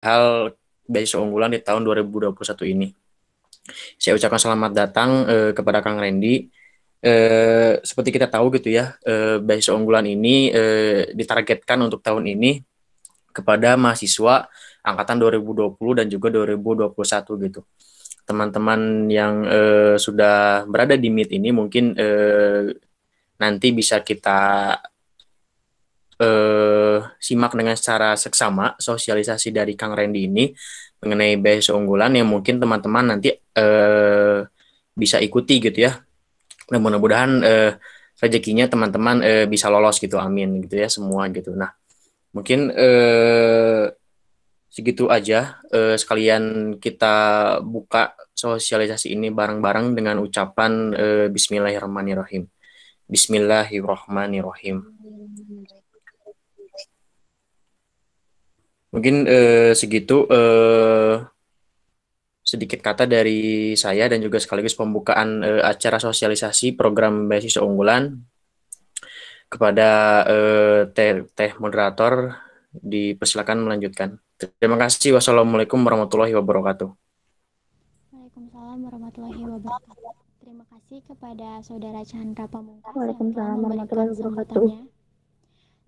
hal beasiswa unggulan di tahun 2021 ini. Saya ucapkan selamat datang kepada Kang Randy. Seperti kita tahu gitu ya, beasiswa unggulan ini ditargetkan untuk tahun ini kepada mahasiswa angkatan 2020 dan juga 2021 gitu. Teman-teman yang sudah berada di Meet ini mungkin nanti bisa kita simak dengan secara seksama sosialisasi dari Kang Randy ini mengenai beasiswa unggulan yang mungkin teman-teman nanti bisa ikuti gitu ya. Nah, mudah-mudahan rezekinya teman-teman bisa lolos gitu, amin gitu ya semua gitu. Nah, mungkin segitu aja. Sekalian kita buka sosialisasi ini bareng-bareng dengan ucapan Bismillahirrahmanirrahim. Bismillahirrahmanirrahim. Mungkin segitu sedikit kata dari saya dan juga sekaligus pembukaan acara sosialisasi program beasiswa unggulan kepada teh moderator. Dipersilakan melanjutkan. Terima kasih. Wassalamualaikum warahmatullahi wabarakatuh. Waalaikumsalam warahmatullahi wabarakatuh. Terima kasih kepada Saudara Chandra Pamungkas yang telah Waalaikumsalam memberikan warahmatullahi wabarakatuh. sambutannya.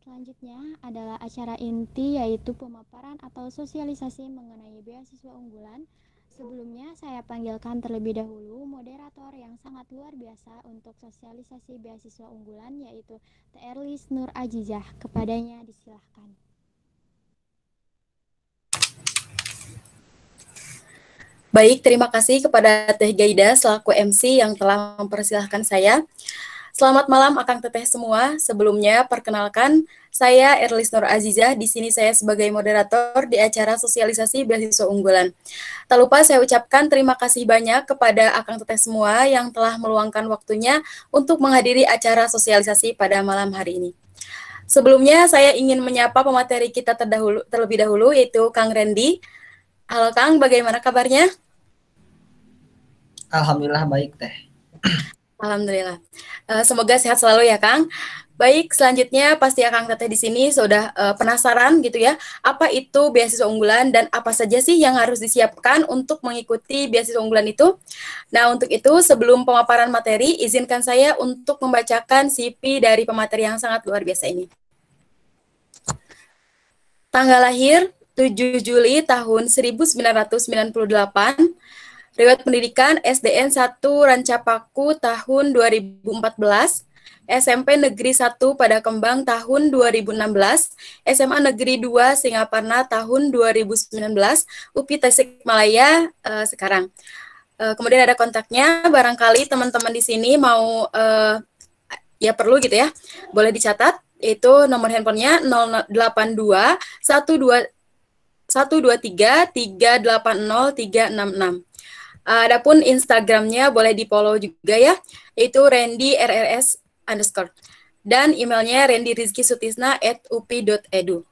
Selanjutnya adalah acara inti yaitu pemaparan atau sosialisasi mengenai beasiswa unggulan. Sebelumnya saya panggilkan terlebih dahulu moderator yang sangat luar biasa untuk sosialisasi beasiswa unggulan yaitu Teh Erlis Nur Ajizah. Kepadanya disilahkan. Baik, terima kasih kepada Teh Gaida selaku MC yang telah mempersilahkan saya. Selamat malam Akang Teteh semua. Sebelumnya perkenalkan saya Erlis Nur Azizah. Di sini saya sebagai moderator di acara sosialisasi beasiswa unggulan. Tak lupa saya ucapkan terima kasih banyak kepada Akang Teteh semua yang telah meluangkan waktunya untuk menghadiri acara sosialisasi pada malam hari ini. Sebelumnya saya ingin menyapa pemateri kita terlebih dahulu yaitu Kang Randy. Halo Kang, bagaimana kabarnya? Alhamdulillah baik Teh. Alhamdulillah. Semoga sehat selalu ya Kang. Baik, selanjutnya pasti Kang Teteh di sini sudah penasaran gitu ya, apa itu beasiswa unggulan dan apa saja sih yang harus disiapkan untuk mengikuti beasiswa unggulan itu? Nah, untuk itu sebelum pemaparan materi, izinkan saya untuk membacakan CV dari pemateri yang sangat luar biasa ini. Tanggal lahir 7 Juli tahun 1998, riwayat pendidikan SDN 1 Rancapaku tahun 2014, SMP Negeri 1 pada Kembang tahun 2016, SMA Negeri 2 Singaparna tahun 2019, UPI Tasikmalaya sekarang. Kemudian ada kontaknya, barangkali teman-teman di sini mau ya perlu gitu ya, boleh dicatat, itu nomor handphonenya 082 123 380 366. Adapun Instagramnya boleh di follow juga ya, itu Randy RRS _ dan emailnya randyrizkysutisna@upi.edu.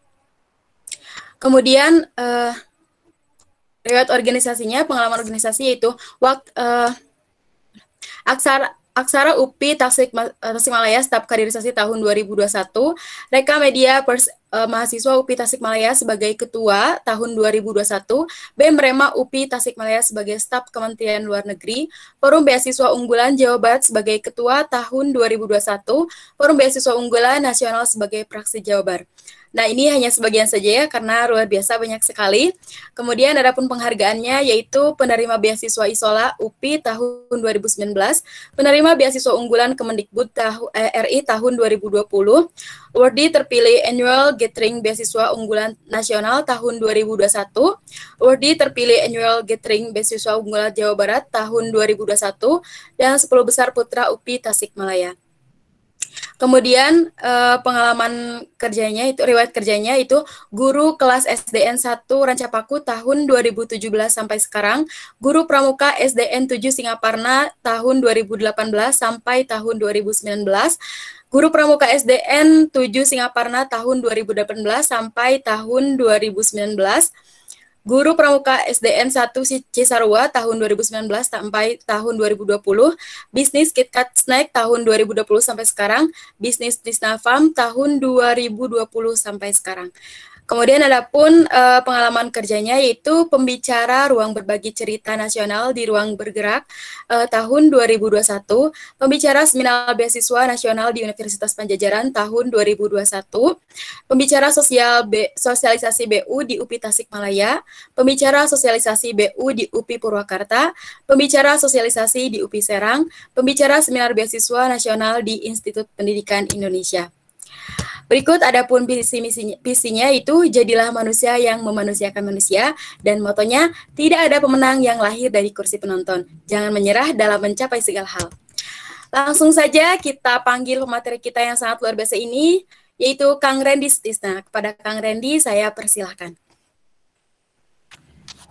Kemudian riwayat organisasinya, pengalaman organisasi yaitu Aksara UPI Tasikmalaya Staf Kaderisasi tahun 2021, Reka Media Mahasiswa UPI Tasikmalaya sebagai Ketua tahun 2021, BEM Rema UPI Tasikmalaya sebagai Staf Kementerian Luar Negeri, Forum Beasiswa Unggulan Jawa Barat sebagai Ketua tahun 2021, Forum Beasiswa Unggulan Nasional sebagai Praksi Jawa Barat. Nah, ini hanya sebagian saja ya, karena luar biasa banyak sekali. Kemudian ada pun penghargaannya, yaitu penerima beasiswa Isola UPI tahun 2019, penerima beasiswa unggulan Kemendikbud RI tahun 2020, awardee terpilih Annual Gathering Beasiswa Unggulan Nasional tahun 2021, awardee terpilih Annual Gathering Beasiswa Unggulan Jawa Barat tahun 2021, dan 10 besar putra UPI Tasikmalaya. Kemudian pengalaman kerjanya itu, riwayat kerjanya itu guru kelas SDN 1 Rancapaku tahun 2017 sampai sekarang, guru pramuka SDN 7 Singaparna tahun 2018 sampai tahun 2019, guru pramuka SDN 7 Singaparna tahun 2018 sampai tahun 2019, guru pramuka SDN 1 Cisarua tahun 2019 sampai tahun 2020, bisnis KitKat Snack tahun 2020 sampai sekarang, bisnis Tisna Farm tahun 2020 sampai sekarang. Kemudian ada pun pengalaman kerjanya yaitu pembicara ruang berbagi cerita nasional di Ruang Bergerak tahun 2021, pembicara seminar beasiswa nasional di Universitas Padjadjaran tahun 2021, pembicara sosialisasi BU di UPI Tasikmalaya, pembicara sosialisasi BU di UPI Purwakarta, pembicara sosialisasi di UPI Serang, pembicara seminar beasiswa nasional di Institut Pendidikan Indonesia. Berikut adapun visinya itu jadilah manusia yang memanusiakan manusia, dan motonya tidak ada pemenang yang lahir dari kursi penonton. Jangan menyerah dalam mencapai segala hal. Langsung saja kita panggil pemateri kita yang sangat luar biasa ini, yaitu Kang Randy Sutisna. Kepada Kang Randy saya persilahkan.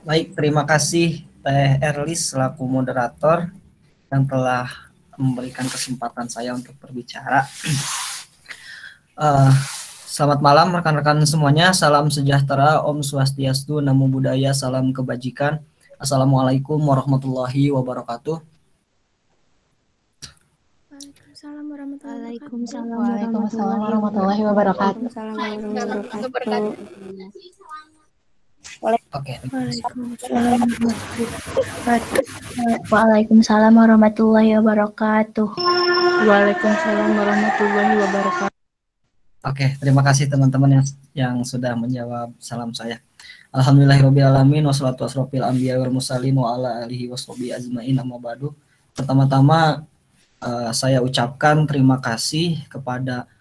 Baik, terima kasih Teh Erlis selaku moderator yang telah memberikan kesempatan saya untuk berbicara. Selamat malam rekan-rekan semuanya, salam sejahtera, Om Swastiastu, Namo Buddhaya, salam kebajikan. Assalamualaikum warahmatullahi wabarakatuh. Waalaikumsalam warahmatullahi wabarakatuh. Waalaikumsalam warahmatullahi wabarakatuh. Waalaikumsalam warahmatullahi wabarakatuh. Oke, terima kasih teman-teman yang sudah menjawab salam saya. Alhamdulillahirobbilalamin, wassalatu wassalafil anbiya wal mursalin wa ala alihi washabihi ajmain, amma ba'du. Pertama-tama saya ucapkan terima kasih kepada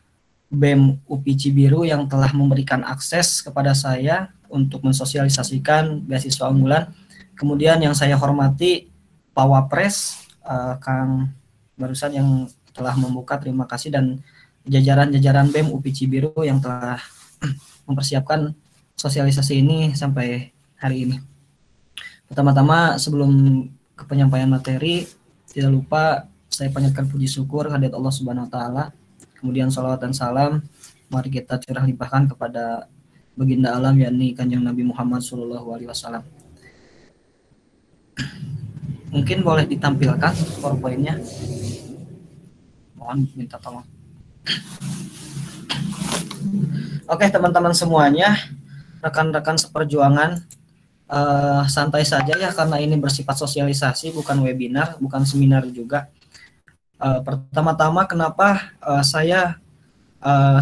BEM UPI Cibiru yang telah memberikan akses kepada saya untuk mensosialisasikan beasiswa unggulan. Kemudian yang saya hormati Pak Wapres, Kang barusan yang telah membuka, terima kasih, dan jajaran-jajaran BEM UPI Cibiru yang telah mempersiapkan sosialisasi ini sampai hari ini. Pertama-tama sebelum ke penyampaian materi, tidak lupa saya panjatkan puji syukur kehadirat Allah Subhanahu wa taala. Kemudian sholawat dan salam mari kita curah limpahkan kepada baginda alam, yakni Kanjeng Nabi Muhammad SAW. Mungkin boleh ditampilkan PowerPoint-nya. Mohon minta tolong. Oke teman-teman semuanya, rekan-rekan seperjuangan, santai saja ya karena ini bersifat sosialisasi, bukan webinar, bukan seminar juga. Pertama-tama kenapa saya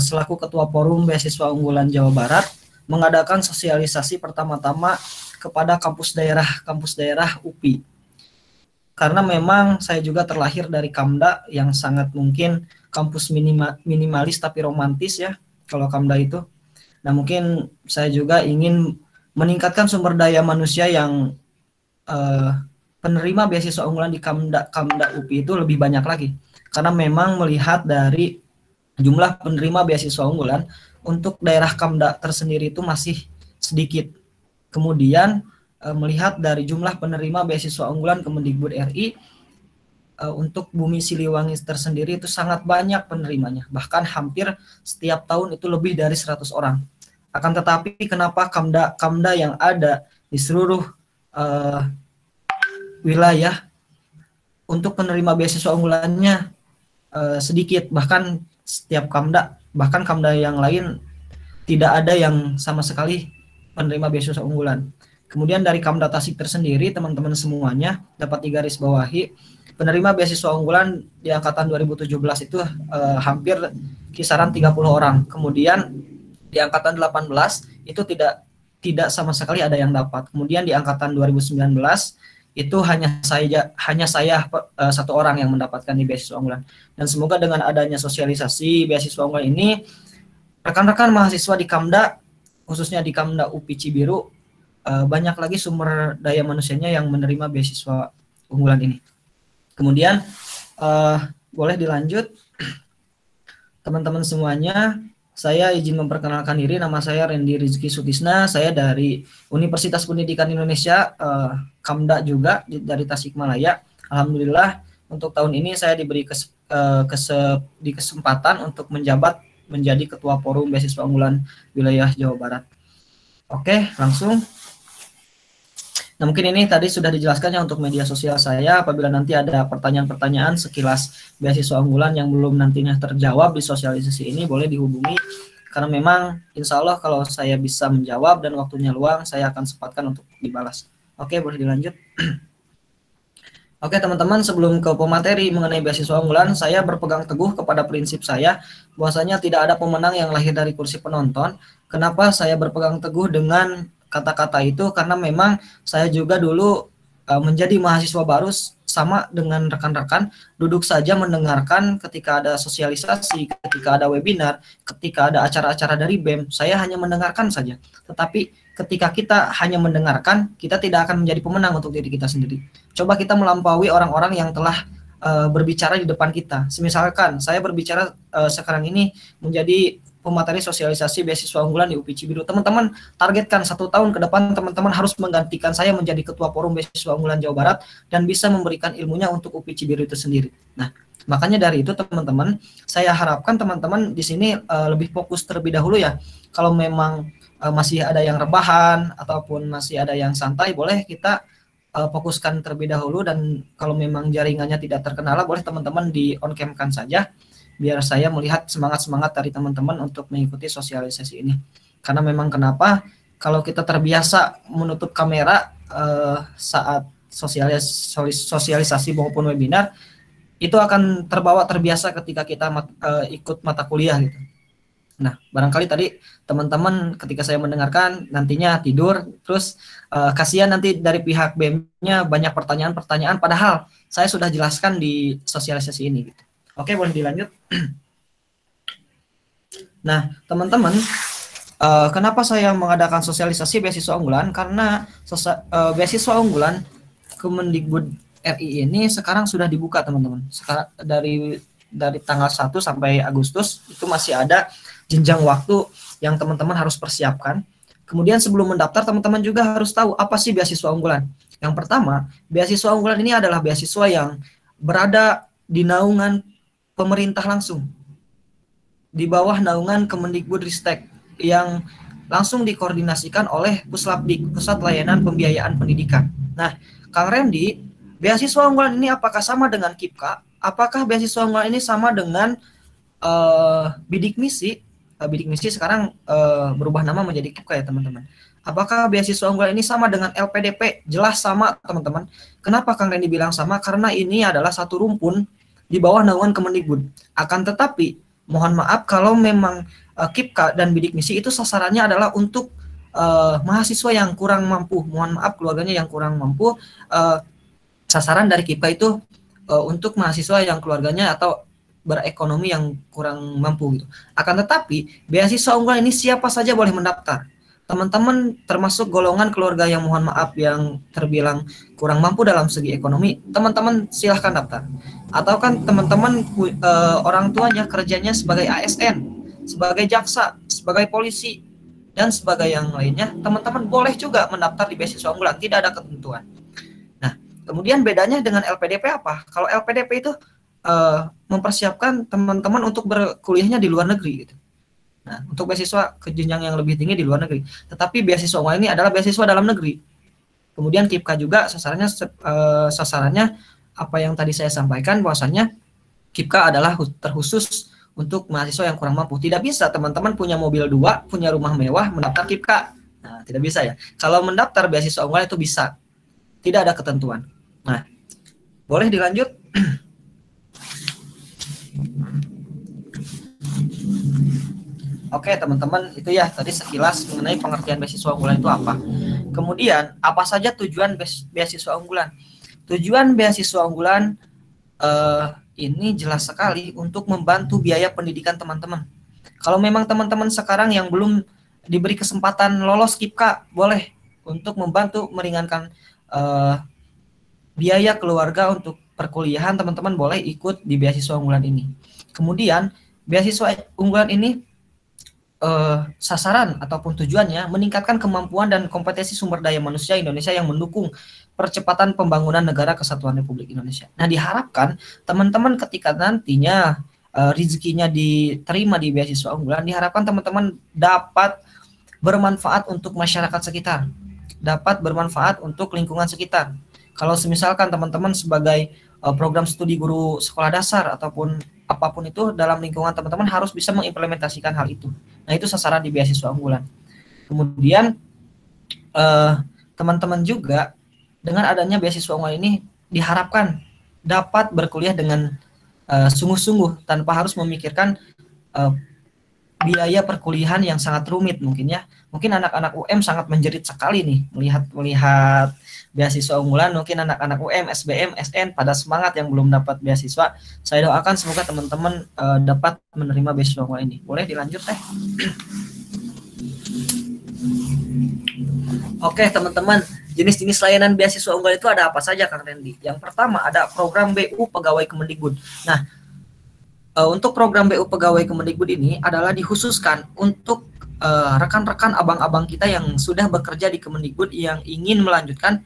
selaku Ketua Forum Beasiswa Unggulan Jawa Barat mengadakan sosialisasi pertama-tama kepada kampus daerah UPI. Karena memang saya juga terlahir dari Kamda yang sangat mungkin kampus minimalis tapi romantis ya, kalau Kamda itu. Nah mungkin saya juga ingin meningkatkan sumber daya manusia yang penerima beasiswa unggulan di Kamda UPI itu lebih banyak lagi. Karena memang melihat dari jumlah penerima beasiswa unggulan untuk daerah Kamda tersendiri itu masih sedikit. Kemudian melihat dari jumlah penerima beasiswa unggulan Kemendikbud RI, untuk Bumi Siliwangi tersendiri itu sangat banyak penerimanya, bahkan hampir setiap tahun itu lebih dari 100 orang. Akan tetapi kenapa Kamda yang ada di seluruh wilayah untuk penerima beasiswa unggulannya sedikit, bahkan setiap Kamda, bahkan Kamda yang lain tidak ada yang sama sekali penerima beasiswa unggulan. Kemudian dari Kamda Tasik tersendiri, teman-teman semuanya dapat digarisbawahi, penerima beasiswa unggulan di angkatan 2017 itu hampir kisaran 30 orang. Kemudian di angkatan 18 itu tidak sama sekali ada yang dapat. Kemudian di angkatan 2019 itu hanya saya satu orang yang mendapatkan di beasiswa unggulan. Dan semoga dengan adanya sosialisasi beasiswa unggulan ini, rekan-rekan mahasiswa di Kamda, khususnya di Kamda UPI Cibiru, banyak lagi sumber daya manusianya yang menerima beasiswa unggulan ini. Kemudian boleh dilanjut teman-teman semuanya, saya izin memperkenalkan diri, nama saya Randy Rizky Sutisna, saya dari Universitas Pendidikan Indonesia, Kamda juga dari Tasikmalaya. Alhamdulillah untuk tahun ini saya diberi kesempatan untuk menjabat menjadi Ketua Forum Beasiswa Unggulan Wilayah Jawa Barat. Oke, langsung. Nah mungkin ini tadi sudah dijelaskannya untuk media sosial saya. Apabila nanti ada pertanyaan-pertanyaan sekilas beasiswa unggulan yang belum nantinya terjawab di sosialisasi ini, boleh dihubungi karena memang insya Allah kalau saya bisa menjawab dan waktunya luang, saya akan sempatkan untuk dibalas. Oke, boleh dilanjut. Oke teman-teman, sebelum ke pemateri mengenai beasiswa unggulan, saya berpegang teguh kepada prinsip saya bahwasanya tidak ada pemenang yang lahir dari kursi penonton. Kenapa saya berpegang teguh dengan kata-kata itu? Karena memang saya juga dulu menjadi mahasiswa baru sama dengan rekan-rekan, duduk saja mendengarkan ketika ada sosialisasi, ketika ada webinar, ketika ada acara-acara dari BEM, saya hanya mendengarkan saja. Tetapi ketika kita hanya mendengarkan, kita tidak akan menjadi pemenang untuk diri kita sendiri. Coba kita melampaui orang-orang yang telah berbicara di depan kita. Misalkan saya berbicara sekarang ini menjadi pemateri sosialisasi beasiswa unggulan di UPI Cibiru. Teman-teman targetkan 1 tahun ke depan teman-teman harus menggantikan saya menjadi ketua forum beasiswa unggulan Jawa Barat dan bisa memberikan ilmunya untuk UPI Cibiru itu sendiri. Nah, makanya dari itu teman-teman, saya harapkan teman-teman di sini lebih fokus terlebih dahulu ya. Kalau memang masih ada yang rebahan ataupun masih ada yang santai, boleh kita fokuskan terlebih dahulu, dan kalau memang jaringannya tidak terkendala boleh teman-teman di on cam-kan saja biar saya melihat semangat-semangat dari teman-teman untuk mengikuti sosialisasi ini. Karena memang kenapa kalau kita terbiasa menutup kamera saat sosialisasi maupun webinar, itu akan terbiasa ketika kita ikut mata kuliah gitu. Nah, barangkali tadi teman-teman ketika saya mendengarkan nantinya tidur, terus kasihan nanti dari pihak BEM-nya banyak pertanyaan-pertanyaan, padahal saya sudah jelaskan di sosialisasi ini gitu. Oke, boleh dilanjut. Nah, teman-teman, kenapa saya mengadakan sosialisasi beasiswa unggulan? Karena beasiswa unggulan Kemendikbud RI ini sekarang sudah dibuka, teman-teman. Dari tanggal 1 sampai Agustus itu masih ada jenjang waktu yang teman-teman harus persiapkan. Kemudian sebelum mendaftar, teman-teman juga harus tahu apa sih beasiswa unggulan. Yang pertama, beasiswa unggulan ini adalah beasiswa yang berada di naungan pemerintah langsung, di bawah naungan Kemendikbudristek yang langsung dikoordinasikan oleh Puslapdik, Pusat Layanan Pembiayaan Pendidikan. Nah, Kang Randy, beasiswa unggulan ini apakah sama dengan KIPKA? Apakah beasiswa unggulan ini sama dengan bidik misi? Bidik misi sekarang berubah nama menjadi KIPKA ya teman-teman. Apakah beasiswa unggulan ini sama dengan LPDP? Jelas sama teman-teman. Kenapa Kang Randy bilang sama? Karena ini adalah satu rumpun di bawah naungan Kemendikbud. Akan tetapi, mohon maaf kalau memang KIPKA dan bidik misi itu sasarannya adalah untuk mahasiswa yang kurang mampu. Mohon maaf keluarganya yang kurang mampu. Sasaran dari KIPKA itu untuk mahasiswa yang keluarganya atau berekonomi yang kurang mampu gitu. Akan tetapi, beasiswa unggulan ini siapa saja boleh mendaftar. Teman-teman termasuk golongan keluarga yang mohon maaf yang terbilang kurang mampu dalam segi ekonomi, teman-teman silahkan daftar. Atau kan teman-teman orang tuanya kerjanya sebagai ASN, sebagai jaksa, sebagai polisi, dan sebagai yang lainnya, teman-teman boleh juga mendaftar di beasiswa unggulan, tidak ada ketentuan. Nah, kemudian bedanya dengan LPDP apa? Kalau LPDP itu mempersiapkan teman-teman untuk berkuliahnya di luar negeri gitu. Nah, untuk beasiswa ke jenjang yang lebih tinggi di luar negeri. Tetapi beasiswa unggulan ini adalah beasiswa dalam negeri. Kemudian KIPKA juga sasarannya apa yang tadi saya sampaikan, bahwasannya KIPKA adalah terkhusus untuk mahasiswa yang kurang mampu. Tidak bisa teman-teman punya mobil 2, punya rumah mewah, mendaftar KIPKA. Nah, tidak bisa ya. Kalau mendaftar beasiswa unggulan itu bisa. Tidak ada ketentuan. Nah, boleh dilanjut. Oke teman-teman, itu ya tadi sekilas mengenai pengertian beasiswa unggulan itu apa. Kemudian apa saja tujuan beasiswa unggulan? Tujuan beasiswa unggulan ini jelas sekali untuk membantu biaya pendidikan teman-teman. Kalau memang teman-teman sekarang yang belum diberi kesempatan lolos KIPKA, boleh untuk membantu meringankan biaya keluarga untuk perkuliahan, teman-teman boleh ikut di beasiswa unggulan ini. Kemudian beasiswa unggulan ini sasaran ataupun tujuannya meningkatkan kemampuan dan kompetensi sumber daya manusia Indonesia yang mendukung percepatan pembangunan negara kesatuan Republik Indonesia. Nah, diharapkan teman-teman ketika nantinya rezekinya diterima di beasiswa unggulan, diharapkan teman-teman dapat bermanfaat untuk masyarakat sekitar, dapat bermanfaat untuk lingkungan sekitar. Kalau misalkan teman-teman sebagai program studi guru sekolah dasar ataupun apapun itu dalam lingkungan teman-teman harus bisa mengimplementasikan hal itu. Nah, itu sasaran di beasiswa unggulan. Kemudian teman-teman juga dengan adanya beasiswa unggulan ini diharapkan dapat berkuliah dengan sungguh-sungguh tanpa harus memikirkan biaya perkuliahan yang sangat rumit mungkin ya. Mungkin anak-anak UM sangat menjerit sekali nih melihat beasiswa unggulan. Mungkin anak-anak UM, SBM, SN pada semangat yang belum dapat beasiswa. Saya doakan semoga teman-teman dapat menerima beasiswa unggulan ini. Boleh dilanjut teh? Oke teman-teman, jenis-jenis layanan beasiswa unggulan itu ada apa saja Kang Randy? Yang pertama ada program BU Pegawai Kemendikbud. Nah, untuk program BU Pegawai Kemendikbud ini adalah dikhususkan untuk rekan-rekan abang-abang kita yang sudah bekerja di Kemendikbud yang ingin melanjutkan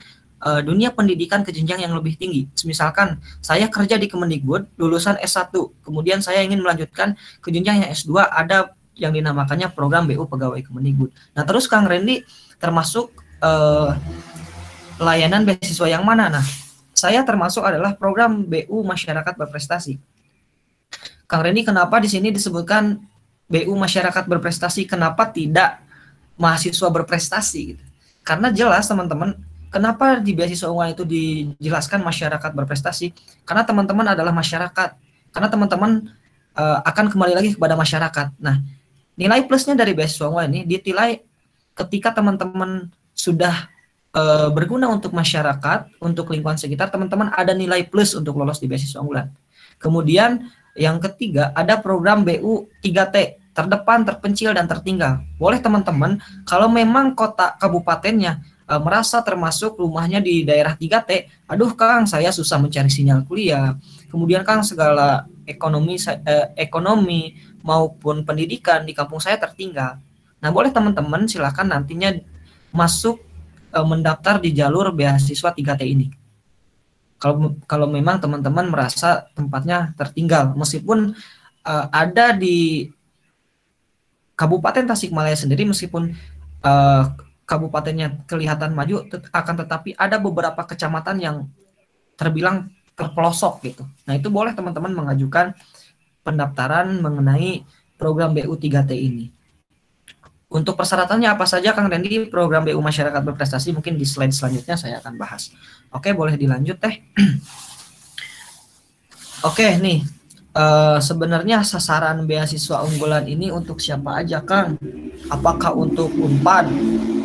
dunia pendidikan ke jenjang yang lebih tinggi. Misalkan saya kerja di Kemendikbud, lulusan S1, kemudian saya ingin melanjutkan ke jenjang yang S2, ada yang dinamakannya program BU Pegawai Kemendikbud. Nah, terus Kang Randy termasuk layanan beasiswa yang mana? Nah, saya termasuk adalah program BU Masyarakat Berprestasi. Kang Randy, kenapa di sini disebutkan BU Masyarakat Berprestasi, kenapa tidak mahasiswa berprestasi gitu? Karena jelas teman-teman, kenapa di beasiswa unggulan itu dijelaskan masyarakat berprestasi? Karena teman-teman adalah masyarakat. Karena teman-teman akan kembali lagi kepada masyarakat. Nah, nilai plusnya dari beasiswa unggulan ini ditilai ketika teman-teman sudah berguna untuk masyarakat, untuk lingkungan sekitar, teman-teman ada nilai plus untuk lolos di beasiswa unggulan. Kemudian yang ketiga ada program BU 3T, terdepan, terpencil, dan tertinggal. Boleh teman-teman kalau memang kota kabupatennya merasa termasuk rumahnya di daerah 3T, aduh Kang saya susah mencari sinyal kuliah, kemudian Kang segala ekonomi maupun pendidikan di kampung saya tertinggal. Nah, boleh teman-teman silakan nantinya masuk mendaftar di jalur beasiswa 3T ini. Kalau memang teman-teman merasa tempatnya tertinggal, meskipun ada di Kabupaten Tasikmalaya sendiri, meskipun kabupatennya kelihatan maju, akan tetapi ada beberapa kecamatan yang terbilang terpelosok gitu. Nah, itu boleh teman-teman mengajukan pendaftaran mengenai program BU 3T ini. Untuk persyaratannya apa saja Kang Randy program BU Masyarakat Berprestasi, mungkin di slide selanjutnya saya akan bahas. Oke, boleh dilanjut teh. Oke nih, sebenarnya sasaran beasiswa unggulan ini untuk siapa aja Kang? Apakah untuk Unpad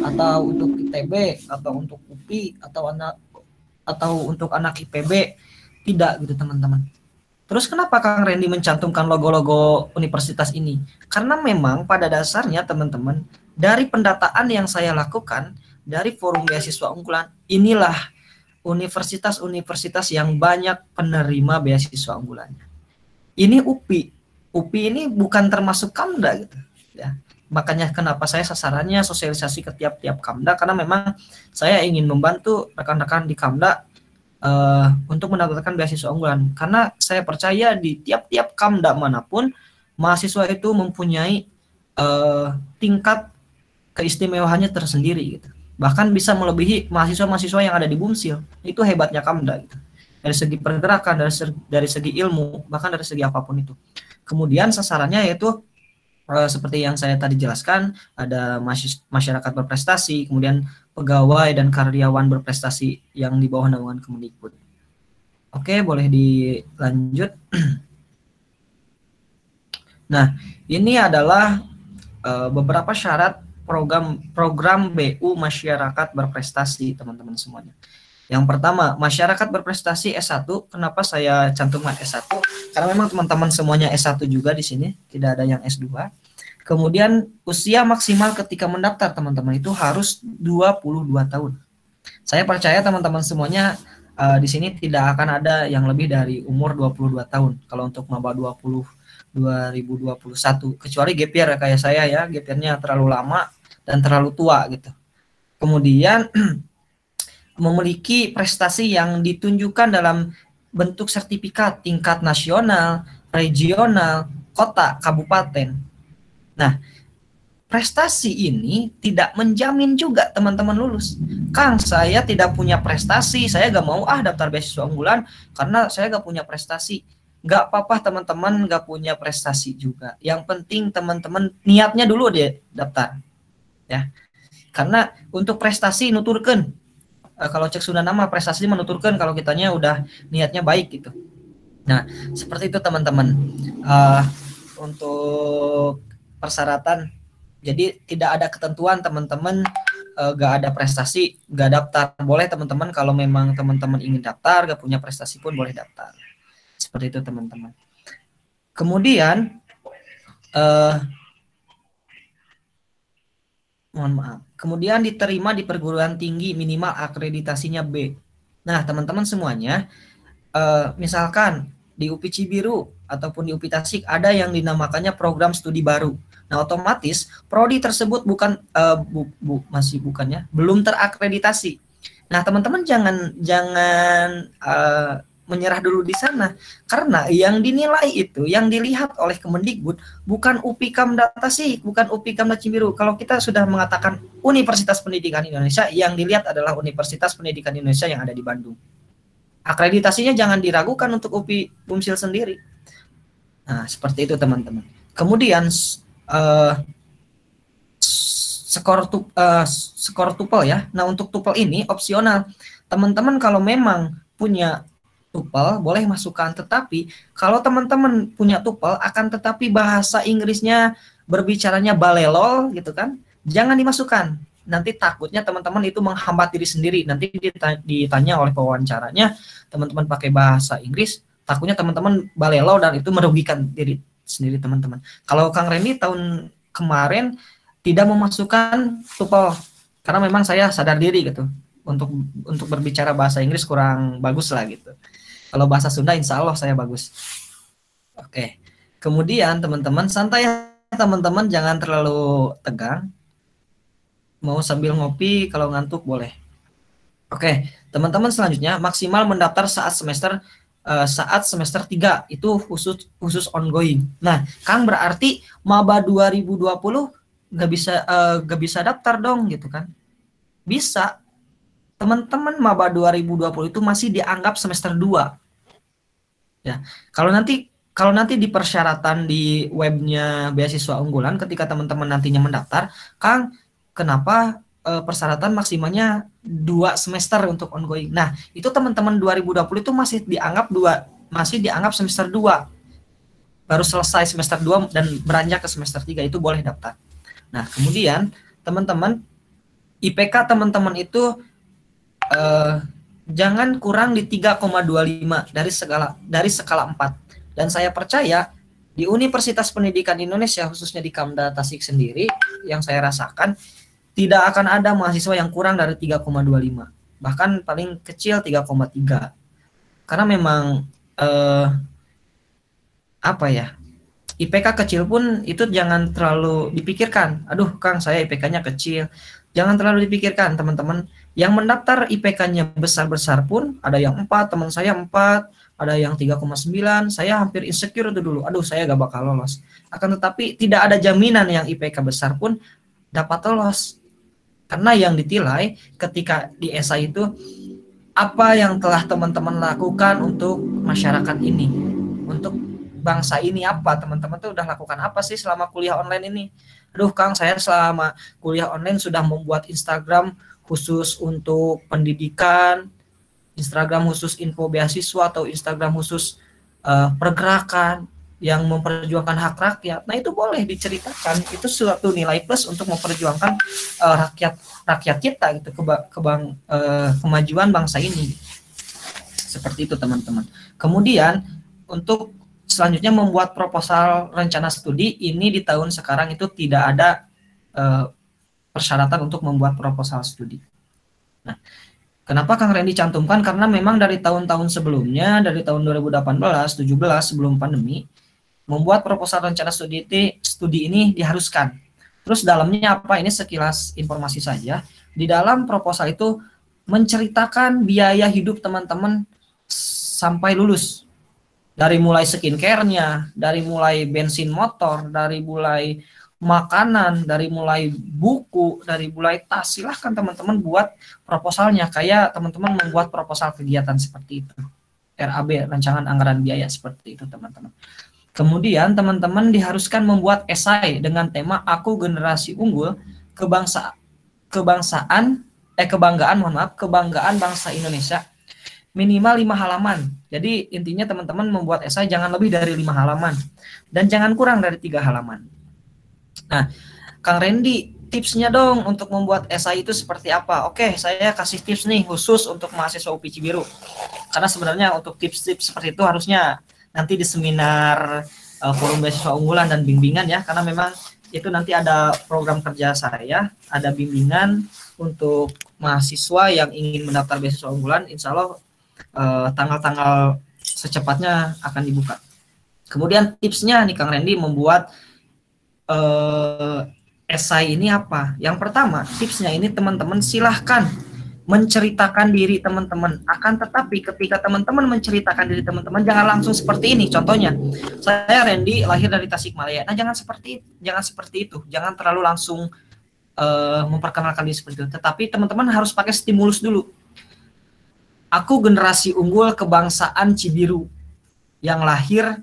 atau untuk ITB atau untuk UPI atau untuk anak IPB? Tidak gitu teman-teman. Terus kenapa Kang Randy mencantumkan logo-logo universitas ini? Karena memang pada dasarnya teman-teman, dari pendataan yang saya lakukan, dari forum beasiswa unggulan, inilah universitas-universitas yang banyak penerima beasiswa unggulannya. Ini UPI. UPI ini bukan termasuk Kamda gitu. Ya. Makanya kenapa saya sasarannya sosialisasi ke tiap-tiap Kamda, karena memang saya ingin membantu rekan-rekan di Kamda untuk mendapatkan beasiswa unggulan, karena saya percaya di tiap-tiap Kamda manapun mahasiswa itu mempunyai tingkat keistimewaannya tersendiri gitu. Bahkan bisa melebihi mahasiswa-mahasiswa yang ada di Bumsil. Itu hebatnya Kamda gitu. Dari segi pergerakan, dari segi ilmu, bahkan dari segi apapun itu. Kemudian sasarannya yaitu seperti yang saya tadi jelaskan, ada masyarakat berprestasi, kemudian pegawai dan karyawan berprestasi yang di bawah naungan Kemendikbud. Oke, boleh dilanjut. Nah, ini adalah beberapa syarat program BU Masyarakat Berprestasi, teman-teman semuanya. Yang pertama, masyarakat berprestasi S1. Kenapa saya cantumkan S1? Karena memang teman-teman semuanya S1 juga di sini, tidak ada yang S2. Kemudian usia maksimal ketika mendaftar teman-teman itu harus 22 tahun. Saya percaya teman-teman semuanya di sini tidak akan ada yang lebih dari umur 22 tahun kalau untuk maba 2021, kecuali gap year kayak saya ya, gap year-nya terlalu lama dan terlalu tua gitu. Kemudian memiliki prestasi yang ditunjukkan dalam bentuk sertifikat tingkat nasional, regional, kota, kabupaten. Nah, prestasi ini tidak menjamin juga teman-teman lulus. Kang, saya tidak punya prestasi, saya gak mau daftar beasiswa unggulan karena saya gak punya prestasi. nggak apa-apa teman-teman nggak punya prestasi juga. Yang penting teman-teman niatnya dulu deh daftar. Ya. Karena untuk prestasi nuturkan. Kalau cek Sunda nama prestasi menuturkan kalau kitanya udah niatnya baik gitu. Nah, seperti itu teman-teman. Untuk persyaratan, jadi tidak ada ketentuan teman-teman gak ada prestasi, gak daftar. Boleh teman-teman kalau memang teman-teman ingin daftar, gak punya prestasi pun boleh daftar. Seperti itu teman-teman. Kemudian, mohon maaf. Kemudian diterima di perguruan tinggi minimal akreditasinya B. Nah teman-teman semuanya, misalkan di UPI Cibiru ataupun di UPI Tasik ada yang dinamakannya program studi baru. Nah, otomatis prodi tersebut belum terakreditasi. Nah, teman-teman jangan menyerah dulu di sana, karena yang dinilai itu, yang dilihat oleh Kemendikbud bukan UPI Kamda Tasik, bukan UPI Kamda Cibiru. Kalau kita sudah mengatakan Universitas Pendidikan Indonesia, yang dilihat adalah Universitas Pendidikan Indonesia yang ada di Bandung. Akreditasinya jangan diragukan untuk UPI Bumsil sendiri. Nah, seperti itu teman-teman. Kemudian skor TUPEL ya. Nah, untuk TUPEL ini opsional. Teman-teman kalau memang punya TUPEL boleh masukkan, tetapi kalau teman-teman punya TUPEL akan tetapi bahasa Inggrisnya berbicaranya balelol gitu kan, jangan dimasukkan. Nanti takutnya teman-teman itu menghambat diri sendiri. Nanti ditanya oleh pewawancaranya, teman-teman pakai bahasa Inggris, takutnya teman-teman balelo dan itu merugikan diri sendiri teman-teman. Kalau Kang Randy tahun kemarin tidak memasukkan TUPEL karena memang saya sadar diri gitu. Untuk berbicara bahasa Inggris kurang bagus lah gitu. Kalau bahasa Sunda insya Allah saya bagus. Oke. Kemudian teman-teman santai teman-teman, jangan terlalu tegang. Mau sambil ngopi, kalau ngantuk boleh. Oke, teman-teman selanjutnya maksimal mendaftar saat semester 3 itu khusus ongoing. Nah, Kang berarti maba 2020 nggak bisa daftar dong gitu kan? Bisa. Teman-teman maba 2020 itu masih dianggap semester 2. Ya. Kalau nanti di persyaratan di webnya beasiswa unggulan ketika teman-teman nantinya mendaftar, Kang, kenapa persyaratan maksimalnya 2 semester untuk ongoing. Nah, itu teman-teman 2020 itu masih dianggap semester 2. Baru selesai semester 2 dan beranjak ke semester 3 itu boleh daftar. Nah, kemudian teman-teman IPK teman-teman itu jangan kurang di 3,25 dari skala 4. Dan saya percaya di Universitas Pendidikan Indonesia khususnya di Kamda Tasik sendiri yang saya rasakan tidak akan ada mahasiswa yang kurang dari 3,25. Bahkan paling kecil 3,3. Karena memang IPK kecil pun itu jangan terlalu dipikirkan. Aduh, Kang, saya IPK-nya kecil. Jangan terlalu dipikirkan, teman-teman. Yang mendaftar IPK-nya besar-besar pun ada yang 4, teman saya 4, ada yang 3,9. Saya hampir insecure itu dulu. Aduh, saya gak bakal lolos. Akan tetapi tidak ada jaminan yang IPK besar pun dapat lolos. Karena yang ditilai ketika di esai itu apa yang telah teman-teman lakukan untuk masyarakat ini, untuk bangsa ini apa, teman-teman tuh udah lakukan apa sih selama kuliah online ini. Aduh, Kang, saya selama kuliah online sudah membuat Instagram khusus untuk pendidikan, Instagram khusus info beasiswa atau Instagram khusus pergerakan yang memperjuangkan hak rakyat. Nah, itu boleh diceritakan. Itu suatu nilai plus untuk memperjuangkan rakyat kita gitu, kemajuan bangsa ini. Seperti itu, teman-teman. Kemudian untuk selanjutnya membuat proposal rencana studi, ini di tahun sekarang itu tidak ada persyaratan untuk membuat proposal studi. Nah, kenapa Kang Randy cantumkan? Karena memang dari tahun-tahun sebelumnya, dari tahun 2018, 17 sebelum pandemi, membuat proposal rencana studi ini diharuskan. Terus dalamnya apa? Ini sekilas informasi saja. Di dalam proposal itu menceritakan biaya hidup teman-teman sampai lulus. Dari mulai skincare-nya, dari mulai bensin motor, dari mulai makanan, dari mulai buku, dari mulai tas. Silahkan teman-teman buat proposalnya, kayak teman-teman membuat proposal kegiatan seperti itu. RAB, Rancangan Anggaran Biaya, seperti itu teman-teman. Kemudian teman-teman diharuskan membuat esai dengan tema Aku Generasi Unggul, kebanggaan bangsa Indonesia, minimal 5 halaman. Jadi intinya teman-teman membuat esai jangan lebih dari 5 halaman dan jangan kurang dari 3 halaman. Nah, Kang Randy, tipsnya dong untuk membuat esai itu seperti apa? Oke, saya kasih tips nih khusus untuk mahasiswa UPI Cibiru. Karena sebenarnya untuk tips-tips seperti itu harusnya nanti di seminar forum beasiswa unggulan dan bimbingan ya, karena memang itu nanti ada program kerja saya, ada bimbingan untuk mahasiswa yang ingin mendaftar beasiswa unggulan, insya Allah tanggal-tanggal secepatnya akan dibuka. Kemudian tipsnya nih Kang Randy membuat esai ini apa? Yang pertama, tipsnya ini teman-teman silahkan menceritakan diri teman-teman. Akan tetapi ketika teman-teman menceritakan diri teman-teman jangan langsung seperti ini. Contohnya, saya Randy lahir dari Tasikmalaya. Nah, jangan seperti itu. Jangan terlalu langsung memperkenalkan diri seperti itu. Tetapi teman-teman harus pakai stimulus dulu. Aku generasi unggul kebangsaan Cibiru yang lahir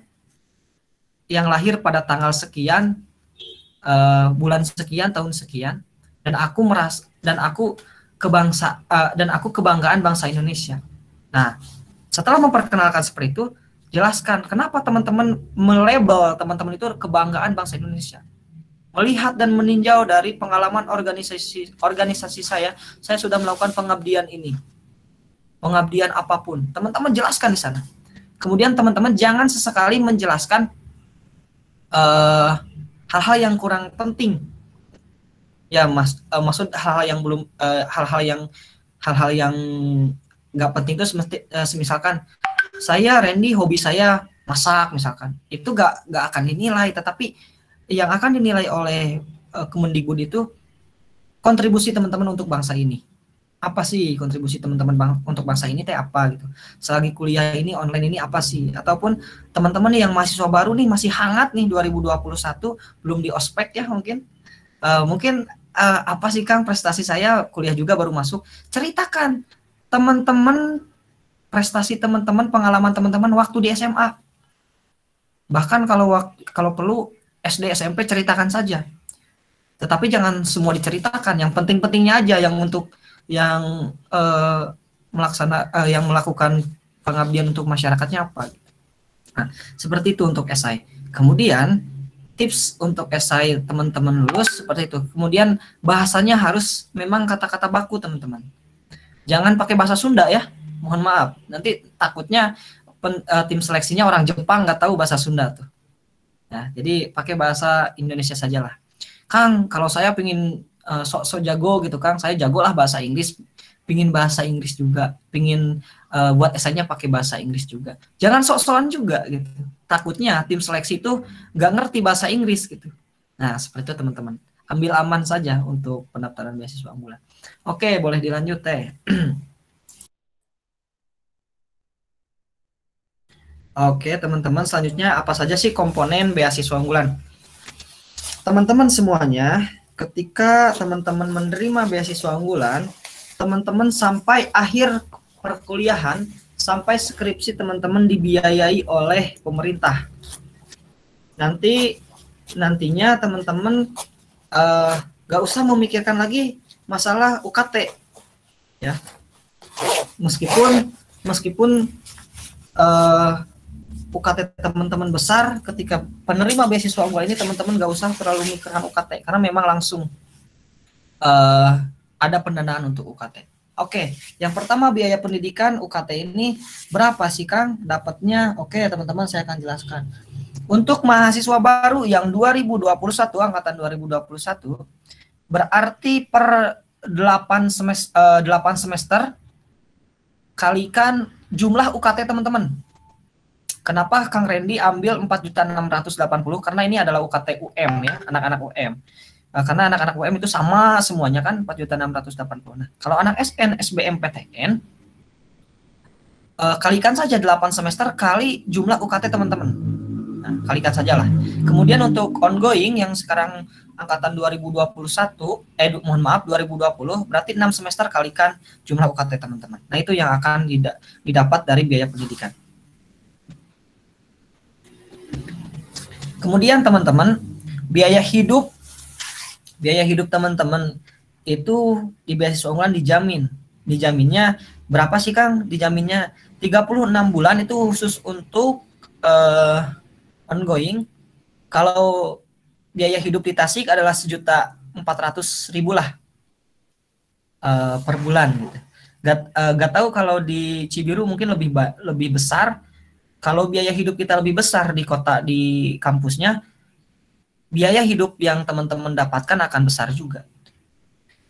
pada tanggal sekian, bulan sekian, tahun sekian, dan aku kebanggaan bangsa Indonesia. Nah, setelah memperkenalkan seperti itu, jelaskan kenapa teman-teman melabel teman-teman itu kebanggaan bangsa Indonesia. Melihat dan meninjau dari pengalaman organisasi saya sudah melakukan pengabdian ini. Pengabdian apapun, teman-teman jelaskan di sana. Kemudian teman-teman jangan sesekali menjelaskan hal-hal yang kurang penting. Ya, maksud hal-hal yang belum hal-hal yang nggak penting itu misalkan saya Randy hobi saya masak misalkan, itu nggak akan dinilai, tetapi yang akan dinilai oleh Kemendikbud itu kontribusi teman-teman untuk bangsa ini. Apa sih kontribusi teman-teman untuk bangsa ini teh apa gitu. Selagi kuliah ini online ini apa sih? Ataupun teman-teman yang mahasiswa baru nih masih hangat nih 2021 belum di ospek ya mungkin apa sih Kang prestasi saya, kuliah juga baru masuk. Ceritakan teman-teman prestasi teman-teman, pengalaman teman-teman waktu di SMA. Bahkan kalau perlu SD SMP ceritakan saja. Tetapi jangan semua diceritakan, yang penting-pentingnya aja yang melakukan pengabdian untuk masyarakatnya apa. Nah, seperti itu untuk esai. Kemudian tips untuk esai teman-teman lulus seperti itu. Kemudian bahasanya harus memang kata-kata baku teman-teman. Jangan pakai bahasa Sunda ya. Mohon maaf. Nanti takutnya tim seleksinya orang Jepang nggak tahu bahasa Sunda tuh. Nah, jadi pakai bahasa Indonesia sajalah. Kang, kalau saya pingin sok-sok jago gitu Kang, saya jago lah bahasa Inggris. Pingin bahasa Inggris juga. Pingin buat esainya pakai bahasa Inggris juga. Jangan sok-sokan juga gitu. Takutnya tim seleksi itu nggak ngerti bahasa Inggris gitu. Nah, seperti itu teman-teman. Ambil aman saja untuk pendaftaran beasiswa unggulan. Oke, boleh dilanjut teh. Oke, teman-teman, selanjutnya apa saja sih komponen beasiswa unggulan? Teman-teman semuanya, ketika teman-teman menerima beasiswa unggulan, teman-teman sampai akhir perkuliahan, sampai skripsi teman-teman dibiayai oleh pemerintah. Nantinya teman-teman gak usah memikirkan lagi masalah UKT ya. Meskipun UKT teman-teman besar, ketika penerima beasiswa unggulan ini teman-teman gak usah terlalu mikirkan UKT karena memang langsung ada pendanaan untuk UKT. Oke, yang pertama biaya pendidikan UKT ini berapa sih Kang dapatnya? Oke, teman-teman saya akan jelaskan. Untuk mahasiswa baru yang 2021 angkatan 2021 berarti per 8 semester kalikan jumlah UKT teman-teman. Kenapa Kang Randy ambil 4.680 karena ini adalah UKT UM ya, anak-anak UM. Karena anak-anak UM itu sama semuanya kan 4.680. Nah, kalau anak SN, SBM, PTN kalikan saja 8 semester kali jumlah UKT teman-teman. Nah, kalikan sajalah. Kemudian untuk ongoing yang sekarang angkatan 2020 berarti 6 semester kalikan jumlah UKT teman-teman. Nah, itu yang akan didapat dari biaya pendidikan. Kemudian teman-teman, biaya hidup teman-teman itu di beasiswa unggulan dijamin. Dijaminnya berapa sih Kang? Dijaminnya 36 bulan itu khusus untuk ongoing. Kalau biaya hidup di Tasik adalah 1.400.000 lah per bulan gitu. Gak tahu kalau di Cibiru mungkin lebih besar. Kalau biaya hidup kita lebih besar di kota, di kampusnya, biaya hidup yang teman-teman dapatkan akan besar juga.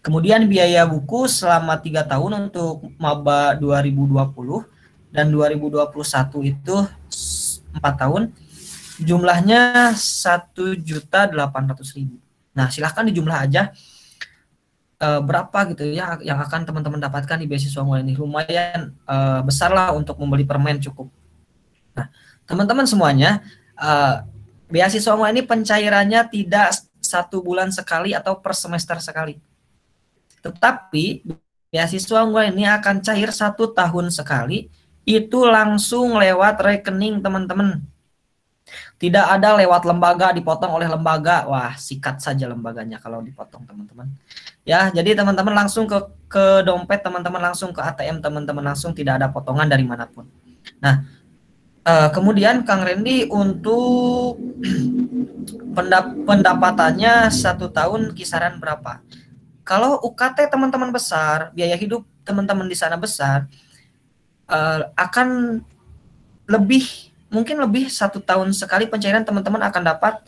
Kemudian biaya buku selama 3 tahun untuk maba 2020 dan 2021 itu 4 tahun, jumlahnya 1.800.000. Nah, silahkan dijumlah aja berapa gitu ya yang akan teman-teman dapatkan di beasiswa unggulan ini. Lumayan besar lah untuk membeli permen cukup. Nah, teman-teman semuanya, beasiswa unggulan ini pencairannya tidak 1 bulan sekali atau per semester sekali. Tetapi beasiswa unggulan ini akan cair 1 tahun sekali, itu langsung lewat rekening teman-teman. Tidak ada lewat lembaga, dipotong oleh lembaga. Wah, sikat saja lembaganya kalau dipotong teman-teman. Ya, jadi teman-teman langsung ke dompet teman-teman, langsung ke ATM teman-teman, langsung, tidak ada potongan dari manapun. Nah, kemudian Kang Randy untuk pendapatannya 1 tahun kisaran berapa? Kalau UKT teman-teman besar, biaya hidup teman-teman di sana besar, akan mungkin lebih 1 tahun sekali pencairan teman-teman akan dapat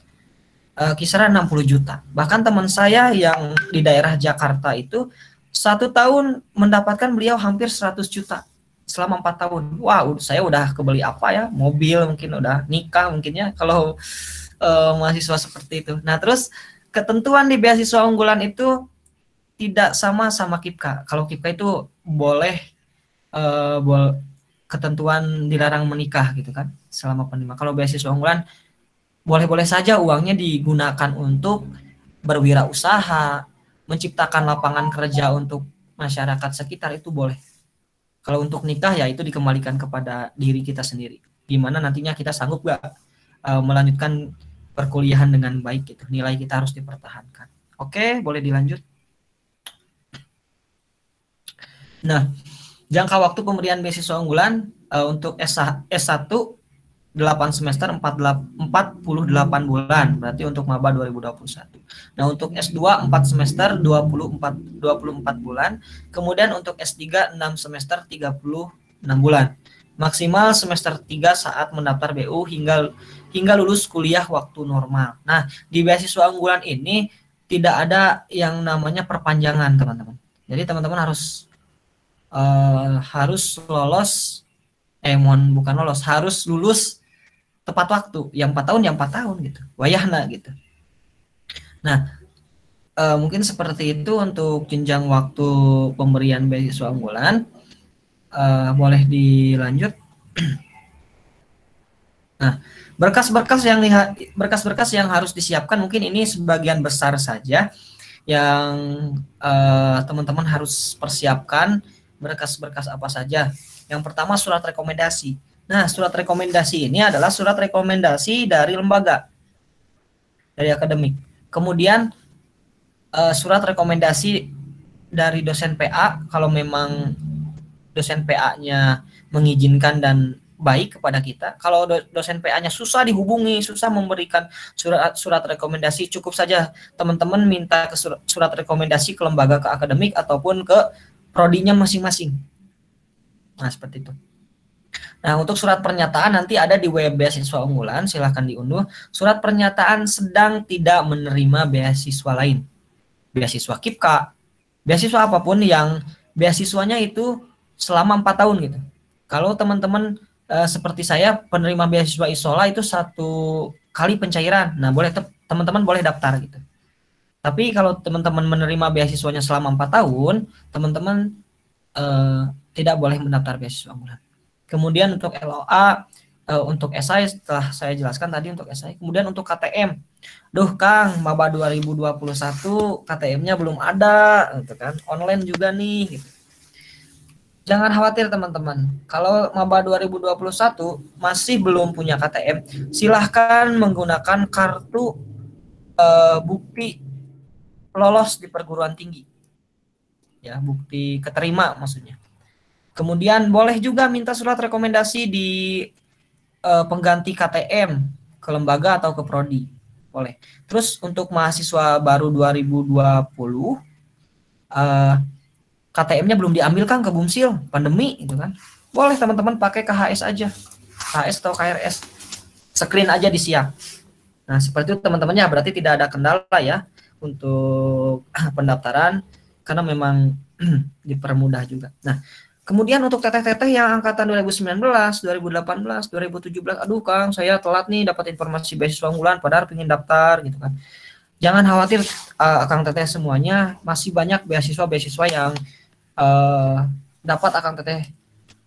kisaran 60 juta. Bahkan teman saya yang di daerah Jakarta itu 1 tahun mendapatkan beliau hampir 100 juta. Selama 4 tahun. Wah, saya udah kebeli apa ya? Mobil mungkin, udah nikah mungkinnya kalau mahasiswa seperti itu. Nah, terus ketentuan di beasiswa unggulan itu tidak sama KIPKA. Kalau KIPKA itu boleh ketentuan dilarang menikah gitu kan selama penerima. Kalau beasiswa unggulan boleh-boleh saja uangnya digunakan untuk berwirausaha, menciptakan lapangan kerja untuk masyarakat sekitar, itu boleh. Kalau untuk nikah ya itu dikembalikan kepada diri kita sendiri. Gimana nantinya kita sanggup gak melanjutkan perkuliahan dengan baik gitu. Nilai kita harus dipertahankan. Oke, boleh dilanjut. Nah, jangka waktu pemberian beasiswa unggulan untuk S1 8 semester 48 bulan, berarti untuk maba 2021. Nah, untuk S2 4 semester 24 bulan, kemudian untuk S3 6 semester 36 bulan. Maksimal semester 3 saat mendaftar BU hingga lulus kuliah waktu normal. Nah, di beasiswa unggulan ini tidak ada yang namanya perpanjangan, teman-teman. Jadi teman-teman harus lolos, harus lulus tepat waktu, yang 4 tahun, yang 4 tahun gitu, wayahna gitu. Nah, mungkin seperti itu untuk jenjang waktu pemberian beasiswa unggulan. Boleh dilanjut. Nah, berkas-berkas yang harus disiapkan, mungkin ini sebagian besar saja yang teman-teman harus persiapkan. Berkas-berkas apa saja? Yang pertama, surat rekomendasi. Nah, surat rekomendasi ini adalah surat rekomendasi dari lembaga, dari akademik. Kemudian surat rekomendasi dari dosen PA, kalau memang dosen PA-nya mengizinkan dan baik kepada kita. Kalau dosen PA-nya susah dihubungi, susah memberikan surat rekomendasi, cukup saja teman-teman minta ke surat rekomendasi ke lembaga, ke akademik, ataupun ke prodinya masing-masing. Nah, seperti itu. Nah, untuk surat pernyataan nanti ada di web beasiswa unggulan, silahkan diunduh. Surat pernyataan sedang tidak menerima beasiswa lain. Beasiswa KIPKA, beasiswa apapun yang beasiswanya itu selama 4 tahun gitu. Kalau teman-teman seperti saya penerima beasiswa Isola itu 1 kali pencairan. Nah, boleh teman-teman boleh daftar gitu. Tapi kalau teman-teman menerima beasiswanya selama 4 tahun, teman-teman tidak boleh mendaftar beasiswa unggulan. Kemudian untuk LOA, untuk esai setelah saya jelaskan tadi untuk esai. Kemudian untuk KTM. Duh Kang, maba 2021 KTM-nya belum ada gitu kan. Online juga nih gitu. Jangan khawatir teman-teman. Kalau maba 2021 masih belum punya KTM, silahkan menggunakan kartu bukti lolos di perguruan tinggi. Ya, bukti keterima maksudnya. Kemudian boleh juga minta surat rekomendasi di pengganti KTM ke lembaga atau ke prodi. Boleh. Terus untuk mahasiswa baru 2020 KTM-nya belum diambil kan ke Bumsil, pandemi gitu kan. Boleh teman-teman pakai KHS aja. KHS atau KRS. Screen aja di siap. Nah, seperti itu teman-temannya, berarti tidak ada kendala ya untuk pendaftaran karena memang dipermudah juga. Nah, kemudian untuk teteh-teteh yang angkatan 2019, 2018, 2017, aduh Kang, saya telat nih dapat informasi beasiswa unggulan padahal pengen daftar gitu kan. Jangan khawatir Kang teteh, semuanya masih banyak beasiswa-beasiswa yang dapat Akang Teteh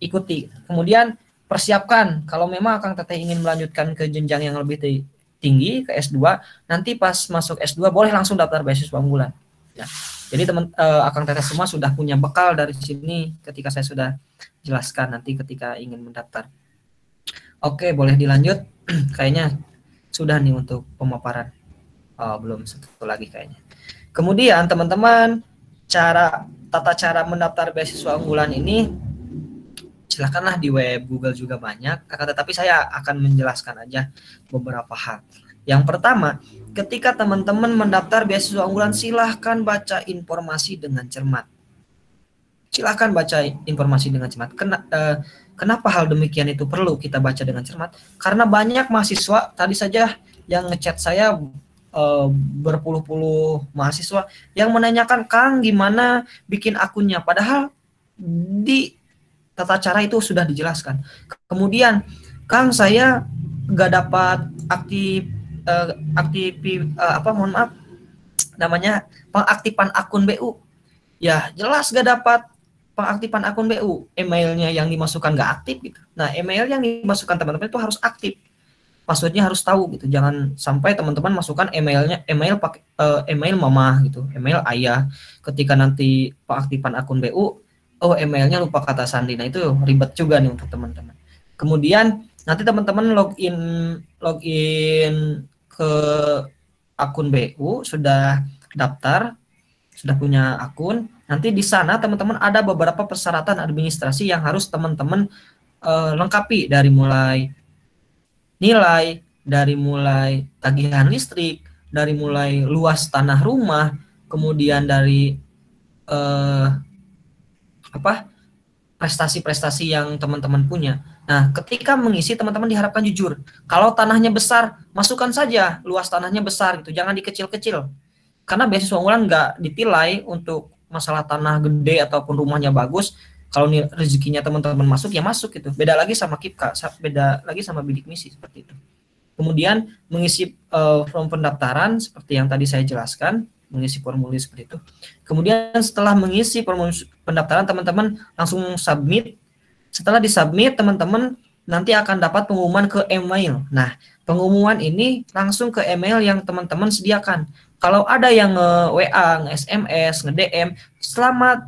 ikuti. Kemudian persiapkan kalau memang Akang Teteh ingin melanjutkan ke jenjang yang lebih tinggi ke S2, nanti pas masuk S2 boleh langsung daftar beasiswa unggulan. Ya. Jadi teman Akang Teteh semua sudah punya bekal dari sini ketika saya sudah jelaskan nanti ketika ingin mendaftar. Oke, boleh dilanjut. Kayaknya sudah nih untuk pemaparan. Oh, belum satu lagi kayaknya. Kemudian teman-teman, tata cara mendaftar beasiswa unggulan ini silakanlah di web Google juga banyak, tetapi saya akan menjelaskan aja beberapa hal. Yang pertama, ketika teman-teman mendaftar beasiswa unggulan, silahkan baca informasi dengan cermat. Silahkan baca informasi dengan cermat. Kenapa hal demikian itu perlu kita baca dengan cermat? Karena banyak mahasiswa, tadi saja yang ngechat saya berpuluh-puluh mahasiswa yang menanyakan, Kang gimana bikin akunnya, padahal di tata cara itu sudah dijelaskan. Kemudian, Kang saya nggak dapat pengaktifan akun BU. Ya jelas nggak dapat pengaktifan akun BU, emailnya yang dimasukkan nggak aktif gitu. Nah, email yang dimasukkan teman-teman itu harus aktif. Passwordnya harus tahu gitu, jangan sampai teman-teman masukkan email pakai email mama gitu, email ayah, ketika nanti pengaktifan akun BU, emailnya lupa kata sandi. Nah, itu ribet juga nih untuk teman-teman. Kemudian nanti teman-teman login ke akun BU, sudah daftar, sudah punya akun, nanti di sana teman-teman ada beberapa persyaratan administrasi yang harus teman-teman lengkapi, dari mulai nilai, dari mulai tagihan listrik, dari mulai luas tanah rumah, kemudian dari prestasi-prestasi yang teman-teman punya. Nah, ketika mengisi teman-teman diharapkan jujur. Kalau tanahnya besar, masukkan saja luas tanahnya besar gitu, jangan dikecil-kecil. Karena beasiswa unggulan nggak ditilai untuk masalah tanah gede ataupun rumahnya bagus. Kalau rezekinya teman-teman masuk, ya masuk gitu. Beda lagi sama KIPKA, beda lagi sama bidik misi seperti itu. Kemudian mengisi form pendaftaran seperti yang tadi saya jelaskan, mengisi formulir seperti itu. Kemudian setelah mengisi formulir pendaftaran, teman-teman langsung submit. Setelah disubmit, teman-teman nanti akan dapat pengumuman ke email. Nah, pengumuman ini langsung ke email yang teman-teman sediakan. Kalau ada yang nge-WA, nge-SMS, nge-DM, selamat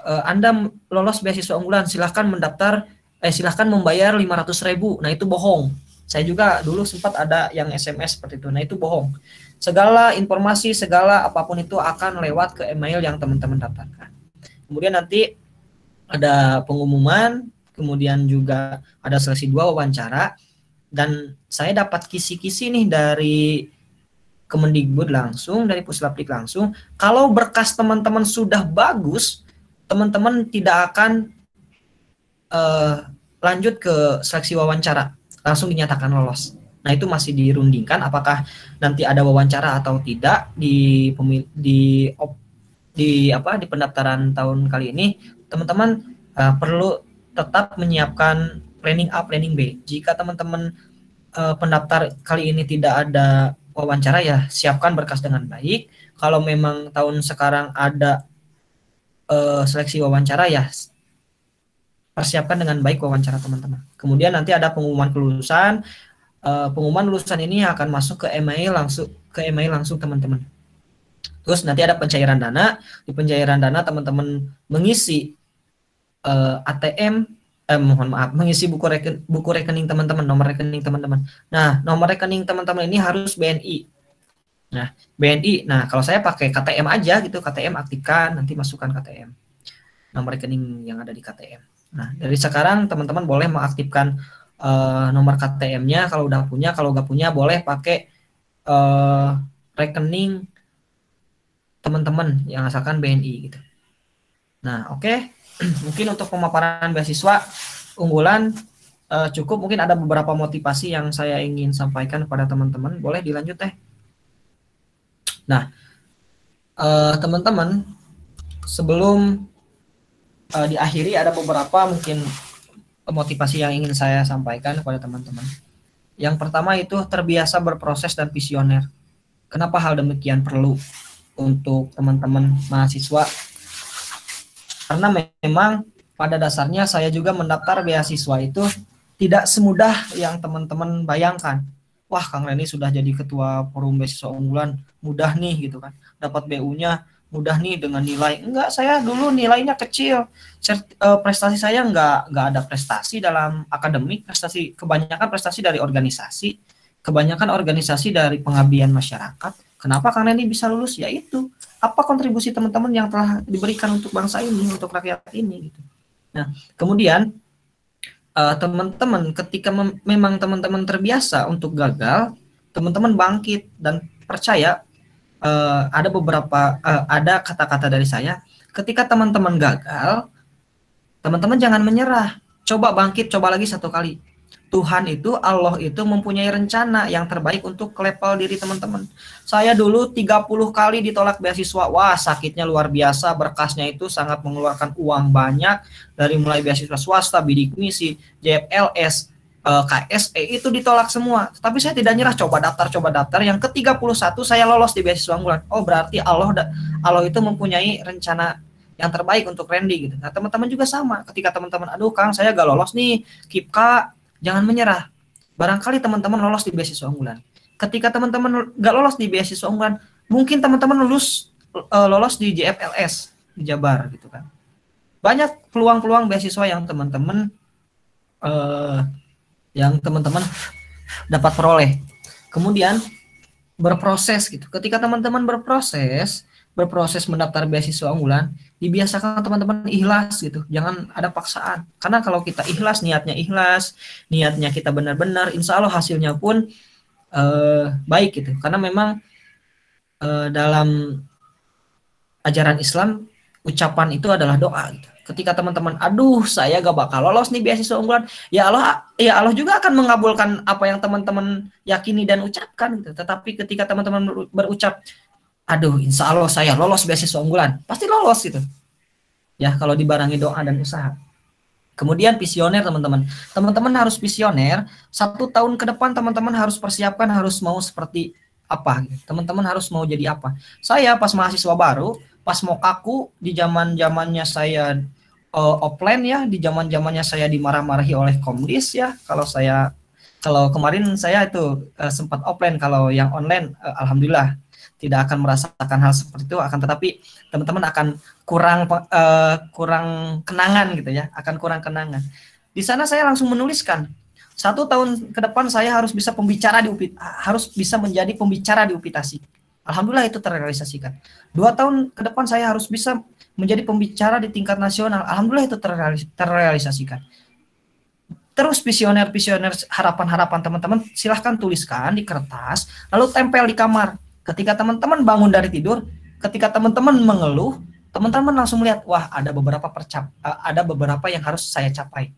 Anda lolos beasiswa unggulan, silahkan mendaftar, silahkan membayar 500.000. Nah, itu bohong. Saya juga dulu sempat ada yang SMS seperti itu. Nah, itu bohong. Segala informasi, segala apapun itu akan lewat ke email yang teman-teman daftarkan. Kemudian nanti ada pengumuman, kemudian juga ada seleksi 2 wawancara, dan saya dapat kisi-kisi nih dari Kemendikbud langsung, dari Puslapdik langsung. Kalau berkas teman-teman sudah bagus, teman-teman tidak akan lanjut ke seleksi wawancara, langsung dinyatakan lolos. Nah, itu masih dirundingkan apakah nanti ada wawancara atau tidak di pendaftaran tahun kali ini. Teman-teman perlu tetap menyiapkan planning A, planning B. Jika teman-teman pendaftar kali ini tidak ada wawancara, ya siapkan berkas dengan baik. Kalau memang tahun sekarang ada seleksi wawancara, ya persiapkan dengan baik wawancara teman-teman. Kemudian nanti ada pengumuman kelulusan. Pengumuman lulusan ini akan masuk ke email langsung teman-teman. Terus nanti ada pencairan dana. Di pencairan dana teman-teman mengisi ATM, mohon maaf, mengisi buku rekening teman-teman, nomor rekening teman-teman. Nah, nomor rekening teman-teman ini harus BNI. Nah, BNI. Nah, kalau saya pakai KTM aja gitu, KTM aktifkan, nanti masukkan KTM. Nomor rekening yang ada di KTM. Nah, dari sekarang teman-teman boleh mengaktifkan nomor KTM-nya kalau udah punya, kalau nggak punya boleh pakai rekening teman-teman yang asalkan BNI gitu. Nah, oke. Mungkin untuk pemaparan beasiswa unggulan cukup. Mungkin ada beberapa motivasi yang saya ingin sampaikan kepada teman-teman. Boleh dilanjut teh. Nah, teman-teman, sebelum diakhiri ada beberapa mungkin motivasi yang ingin saya sampaikan kepada teman-teman. Yang pertama itu terbiasa berproses dan visioner. Kenapa hal demikian perlu untuk teman-teman mahasiswa? Karena memang pada dasarnya saya juga mendaftar beasiswa itu tidak semudah yang teman-teman bayangkan. Wah, Kang Reni sudah jadi ketua forum beasiswa unggulan, mudah nih gitu kan. Dapat BU-nya mudah nih dengan nilai. Enggak, saya dulu nilainya kecil. Prestasi saya enggak ada prestasi dalam akademik, kebanyakan prestasi dari organisasi, kebanyakan organisasi dari pengabdian masyarakat. Kenapa Kang Reni bisa lulus? Ya itu. Apa kontribusi teman-teman yang telah diberikan untuk bangsa ini, untuk rakyat ini gitu. Nah, kemudian teman-teman ketika memang teman-teman terbiasa untuk gagal, teman-teman bangkit dan percaya. Ada beberapa ada kata-kata dari saya, ketika teman-teman gagal, teman-teman jangan menyerah, coba bangkit, coba lagi satu kali. Tuhan itu, Allah itu mempunyai rencana yang terbaik untuk level diri teman-teman. Saya dulu 30 kali ditolak beasiswa. Wah, sakitnya luar biasa, berkasnya itu sangat mengeluarkan uang banyak, dari mulai beasiswa swasta, bidik misi, JFLS, KSE itu ditolak semua. Tapi saya tidak nyerah, coba daftar. Yang ke-31 saya lolos di beasiswa unggulan. Oh, berarti Allah itu mempunyai rencana yang terbaik untuk Randy gitu. Nah, teman-teman juga sama. Ketika teman-teman, aduh Kang, saya gak lolos nih, KIPKA, jangan menyerah. Barangkali teman-teman lolos di beasiswa unggulan. Ketika teman-teman gak lolos di beasiswa unggulan, mungkin teman-teman lolos di JFLS di Jabar gitu kan. Banyak peluang-peluang beasiswa yang teman-teman dapat peroleh. Kemudian berproses gitu. Ketika teman-teman berproses mendaftar beasiswa unggulan, dibiasakan teman-teman ikhlas gitu. Jangan ada paksaan. Karena kalau kita ikhlas, niatnya kita benar-benar, insya Allah hasilnya pun baik gitu. Karena memang dalam ajaran Islam, ucapan itu adalah doa gitu. Ketika teman-teman, aduh saya gak bakal lolos nih beasiswa unggulan, ya Allah juga akan mengabulkan apa yang teman-teman yakini dan ucapkan gitu. Tetapi ketika teman-teman berucap, aduh insya Allah saya lolos beasiswa unggulan, pasti lolos gitu. Ya kalau dibarengi doa dan usaha. Kemudian visioner teman-teman. Teman-teman harus visioner. 1 tahun ke depan teman-teman harus persiapkan, harus mau seperti apa gitu. Teman-teman harus mau jadi apa. Saya pas mahasiswa baru, pas mau kaku di zamannya saya offline ya, di zamannya saya dimarah-marahi oleh Komdis ya. Kalau kemarin saya itu sempat offline, kalau yang online alhamdulillah tidak akan merasakan hal seperti itu, akan tetapi teman-teman akan kurang kenangan gitu ya, akan kurang kenangan. Di sana saya langsung menuliskan 1 tahun ke depan saya harus bisa menjadi pembicara di UPI Tasik. Alhamdulillah itu terrealisasikan. 2 tahun ke depan saya harus bisa menjadi pembicara di tingkat nasional. Alhamdulillah itu terrealisasikan. Terus visioner harapan teman-teman silahkan tuliskan di kertas, lalu tempel di kamar. Ketika teman-teman bangun dari tidur, ketika teman-teman mengeluh, teman-teman langsung melihat, wah ada beberapa yang harus saya capai.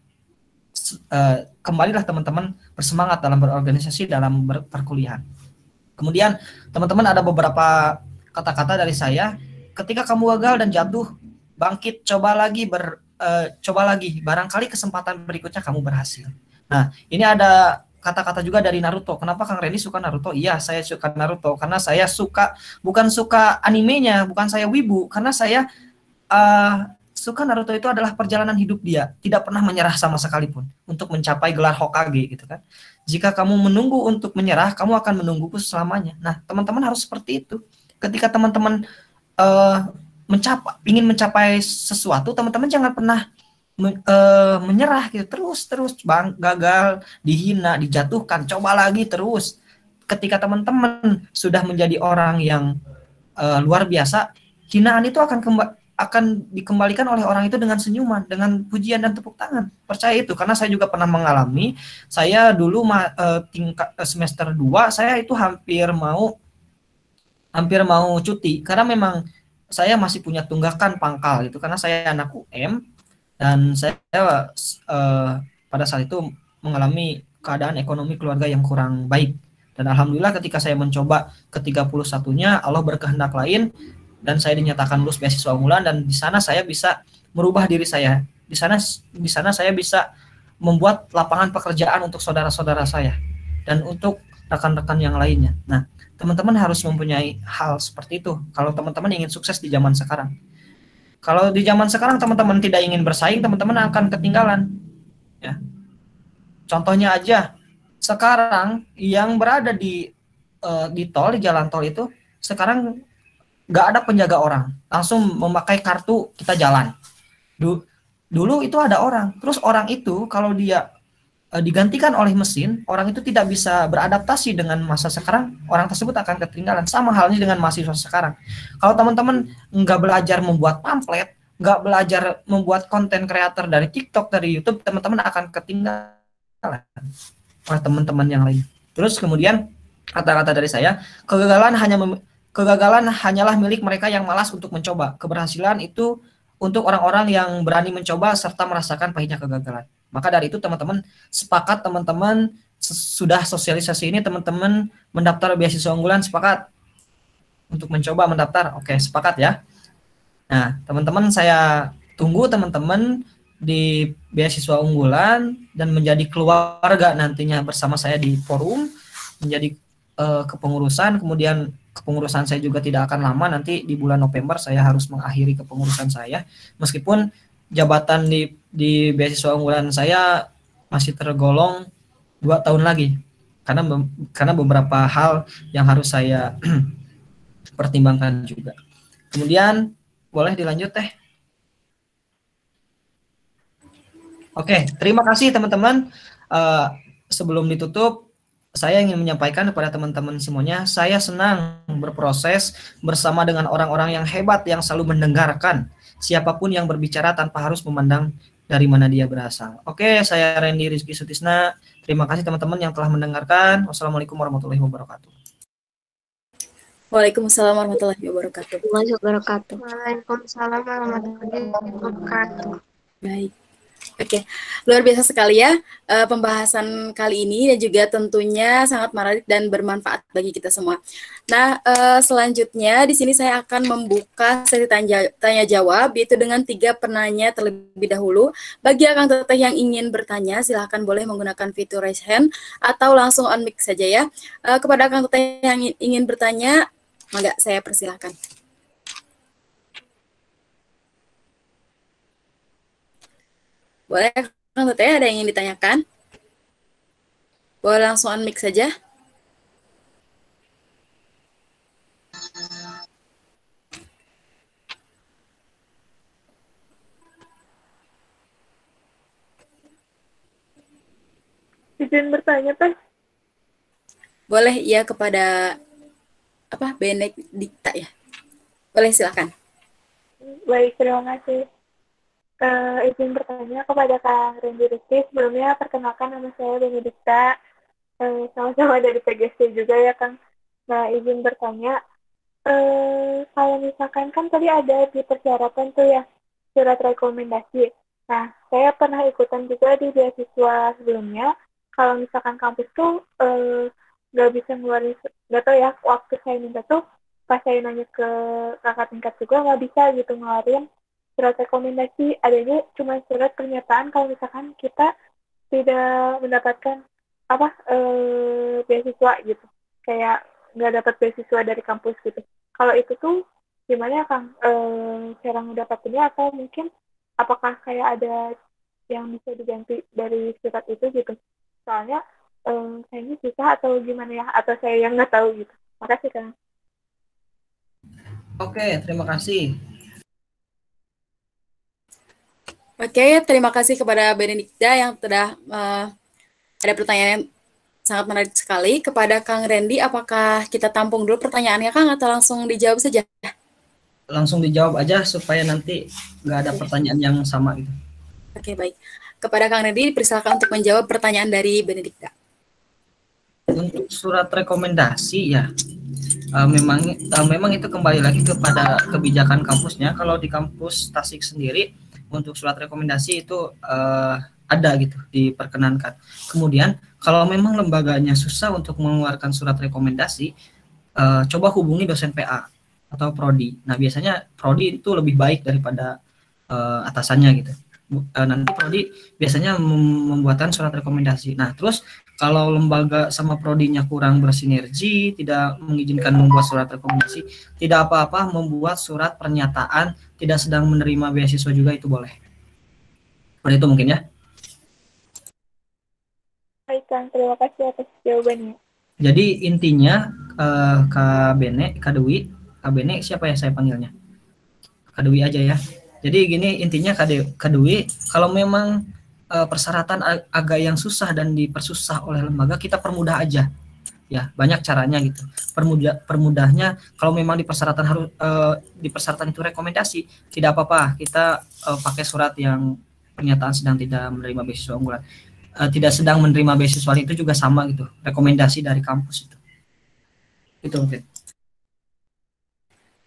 Kembalilah teman-teman bersemangat dalam berorganisasi, dalam perkuliahan. Kemudian teman-teman ada beberapa kata-kata dari saya, ketika kamu gagal dan jatuh, bangkit, coba lagi, barangkali kesempatan berikutnya kamu berhasil. Nah, ini ada kata-kata juga dari Naruto. Kenapa Kang Reni suka Naruto? Iya, saya suka Naruto karena saya bukan suka animenya, bukan saya wibu, karena saya suka Naruto itu adalah perjalanan hidup dia, tidak pernah menyerah sama sekalipun untuk mencapai gelar Hokage gitu kan. Jika kamu menunggu untuk menyerah, kamu akan menungguku selamanya. Nah, teman-teman harus seperti itu. Ketika teman-teman ingin mencapai sesuatu, teman-teman jangan pernah menyerah gitu, terus bang, gagal, dihina, dijatuhkan, coba lagi terus. Ketika teman-teman sudah menjadi orang yang luar biasa, hinaan itu akan dikembalikan oleh orang itu dengan senyuman, dengan pujian dan tepuk tangan. Percaya itu, karena saya juga pernah mengalami. Saya dulu tingkat semester 2 saya itu hampir mau cuti karena memang saya masih punya tunggakan pangkal gitu, karena saya anak UM dan saya pada saat itu mengalami keadaan ekonomi keluarga yang kurang baik. Dan alhamdulillah ketika saya mencoba ke-31-nya, Allah berkehendak lain dan saya dinyatakan lulus beasiswa unggulan, dan di sana saya bisa merubah diri saya. Di sana saya bisa membuat lapangan pekerjaan untuk saudara-saudara saya dan untuk rekan-rekan yang lainnya. Nah, teman-teman harus mempunyai hal seperti itu kalau teman-teman ingin sukses di zaman sekarang. Kalau di zaman sekarang teman-teman tidak ingin bersaing, teman-teman akan ketinggalan. Ya. Contohnya aja, sekarang yang berada di tol, di jalan tol itu, sekarang nggak ada penjaga orang, langsung memakai kartu kita jalan. Dulu itu ada orang, terus orang itu kalau dia digantikan oleh mesin, orang itu tidak bisa beradaptasi dengan masa sekarang, orang tersebut akan ketinggalan. Sama halnya dengan mahasiswa sekarang. Kalau teman-teman nggak belajar membuat pamflet, nggak belajar membuat konten kreator dari TikTok, dari YouTube, teman-teman akan ketinggalan oleh teman-teman yang lain. Terus kemudian kata-kata dari saya, kegagalan hanyalah milik mereka yang malas untuk mencoba. Keberhasilan itu untuk orang-orang yang berani mencoba serta merasakan pahitnya kegagalan. Maka dari itu teman-teman sepakat, teman-teman sudah sosialisasi ini, teman-teman mendaftar beasiswa unggulan, sepakat untuk mencoba mendaftar. Oke, sepakat ya. Nah, teman-teman saya tunggu teman-teman di beasiswa unggulan dan menjadi keluarga nantinya bersama saya di forum, menjadi kepengurusan. Kemudian kepengurusan saya juga tidak akan lama, nanti di bulan November saya harus mengakhiri kepengurusan saya, meskipun jabatan di beasiswa unggulan saya masih tergolong 2 tahun lagi karena beberapa hal yang harus saya pertimbangkan juga. Kemudian boleh dilanjut teh. Oke, terima kasih teman-teman. Sebelum ditutup, saya ingin menyampaikan kepada teman-teman semuanya, saya senang berproses bersama dengan orang-orang yang hebat yang selalu mendengarkan siapapun yang berbicara tanpa harus memandang dari mana dia berasal. Oke, saya Randy Rizky Sutisna. Terima kasih teman-teman yang telah mendengarkan. Wassalamualaikum warahmatullahi wabarakatuh. Waalaikumsalam warahmatullahi wabarakatuh. Waalaikumsalam warahmatullahi wabarakatuh. Baik. Oke, luar biasa sekali ya pembahasan kali ini, dan juga tentunya sangat menarik dan bermanfaat bagi kita semua. Nah, selanjutnya di sini saya akan membuka sesi tanya jawab, yaitu dengan 3 penanya terlebih dahulu. Bagi Akang Teteh yang ingin bertanya, silahkan boleh menggunakan fitur raise hand atau langsung on mic saja ya. Kepada Akang Teteh yang ingin bertanya, mangga saya persilahkan. Boleh, Kang Teteh, ada yang ingin ditanyakan? Boleh langsung on mic saja. Izin bertanya, Teh. Boleh, iya, kepada Benedikta ya. Boleh, silakan. Baik, terima kasih. Izin bertanya kepada Kang Randy Rizky. Sebelumnya perkenalkan, nama saya Benedikta, sama-sama dari PGC juga ya Kang. Nah, izin bertanya, kalau misalkan kan tadi ada di persyaratan tuh ya, surat rekomendasi. Nah, saya pernah ikutan juga di beasiswa sebelumnya. Kalau misalkan kampus tuh nggak bisa ngeluarin, nggak tahu ya, waktu saya minta tuh, pas saya nanya ke kakak tingkat juga nggak bisa gitu ngeluarin surat rekomendasi, adanya cuma surat pernyataan kalau misalkan kita tidak mendapatkan beasiswa gitu, kayak nggak dapat beasiswa dari kampus gitu. Kalau itu tuh gimana Kang cara ngedapatinnya, atau mungkin apakah kayak ada yang bisa diganti dari surat itu gitu? Soalnya kayaknya susah atau gimana ya, atau saya yang nggak tahu gitu. Makasih Kang. Oke, terima kasih. Oke, terima kasih kepada Benedikta yang telah ada pertanyaan yang sangat menarik sekali. Kepada Kang Randy, apakah kita tampung dulu pertanyaannya Kang atau langsung dijawab saja? Langsung dijawab aja supaya nanti nggak ada pertanyaan yang sama gitu. Oke, baik. Kepada Kang Randy, dipersilakan untuk menjawab pertanyaan dari Benedikta. Untuk surat rekomendasi ya, memang itu kembali lagi kepada kebijakan kampusnya. Kalau di kampus Tasik sendiri untuk surat rekomendasi itu ada gitu, diperkenankan. Kemudian kalau memang lembaganya susah untuk mengeluarkan surat rekomendasi, coba hubungi dosen PA atau prodi. Nah biasanya prodi itu lebih baik daripada atasannya gitu. Nanti prodi biasanya membuatkan surat rekomendasi. Nah terus kalau lembaga sama prodinya kurang bersinergi, tidak mengizinkan membuat surat rekomendasi, tidak apa-apa membuat surat pernyataan tidak sedang menerima beasiswa juga, itu boleh. Seperti itu mungkin ya. Baik, Kang. Terima kasih atas jawabannya. Jadi intinya Kak Bene, Kak Dewi, Kak Bene siapa ya saya panggilnya? Kak Dewi aja ya. Jadi gini intinya Kak Dewi, kalau memang persyaratan agak yang susah dan dipersusah oleh lembaga, kita permudah aja. Ya, banyak caranya gitu. Permudahnya kalau memang di persyaratan itu rekomendasi, tidak apa-apa. Kita pakai surat yang pernyataan sedang tidak menerima beasiswa unggulan. Tidak sedang menerima beasiswa itu juga sama gitu. Rekomendasi dari kampus itu. Itu mungkin.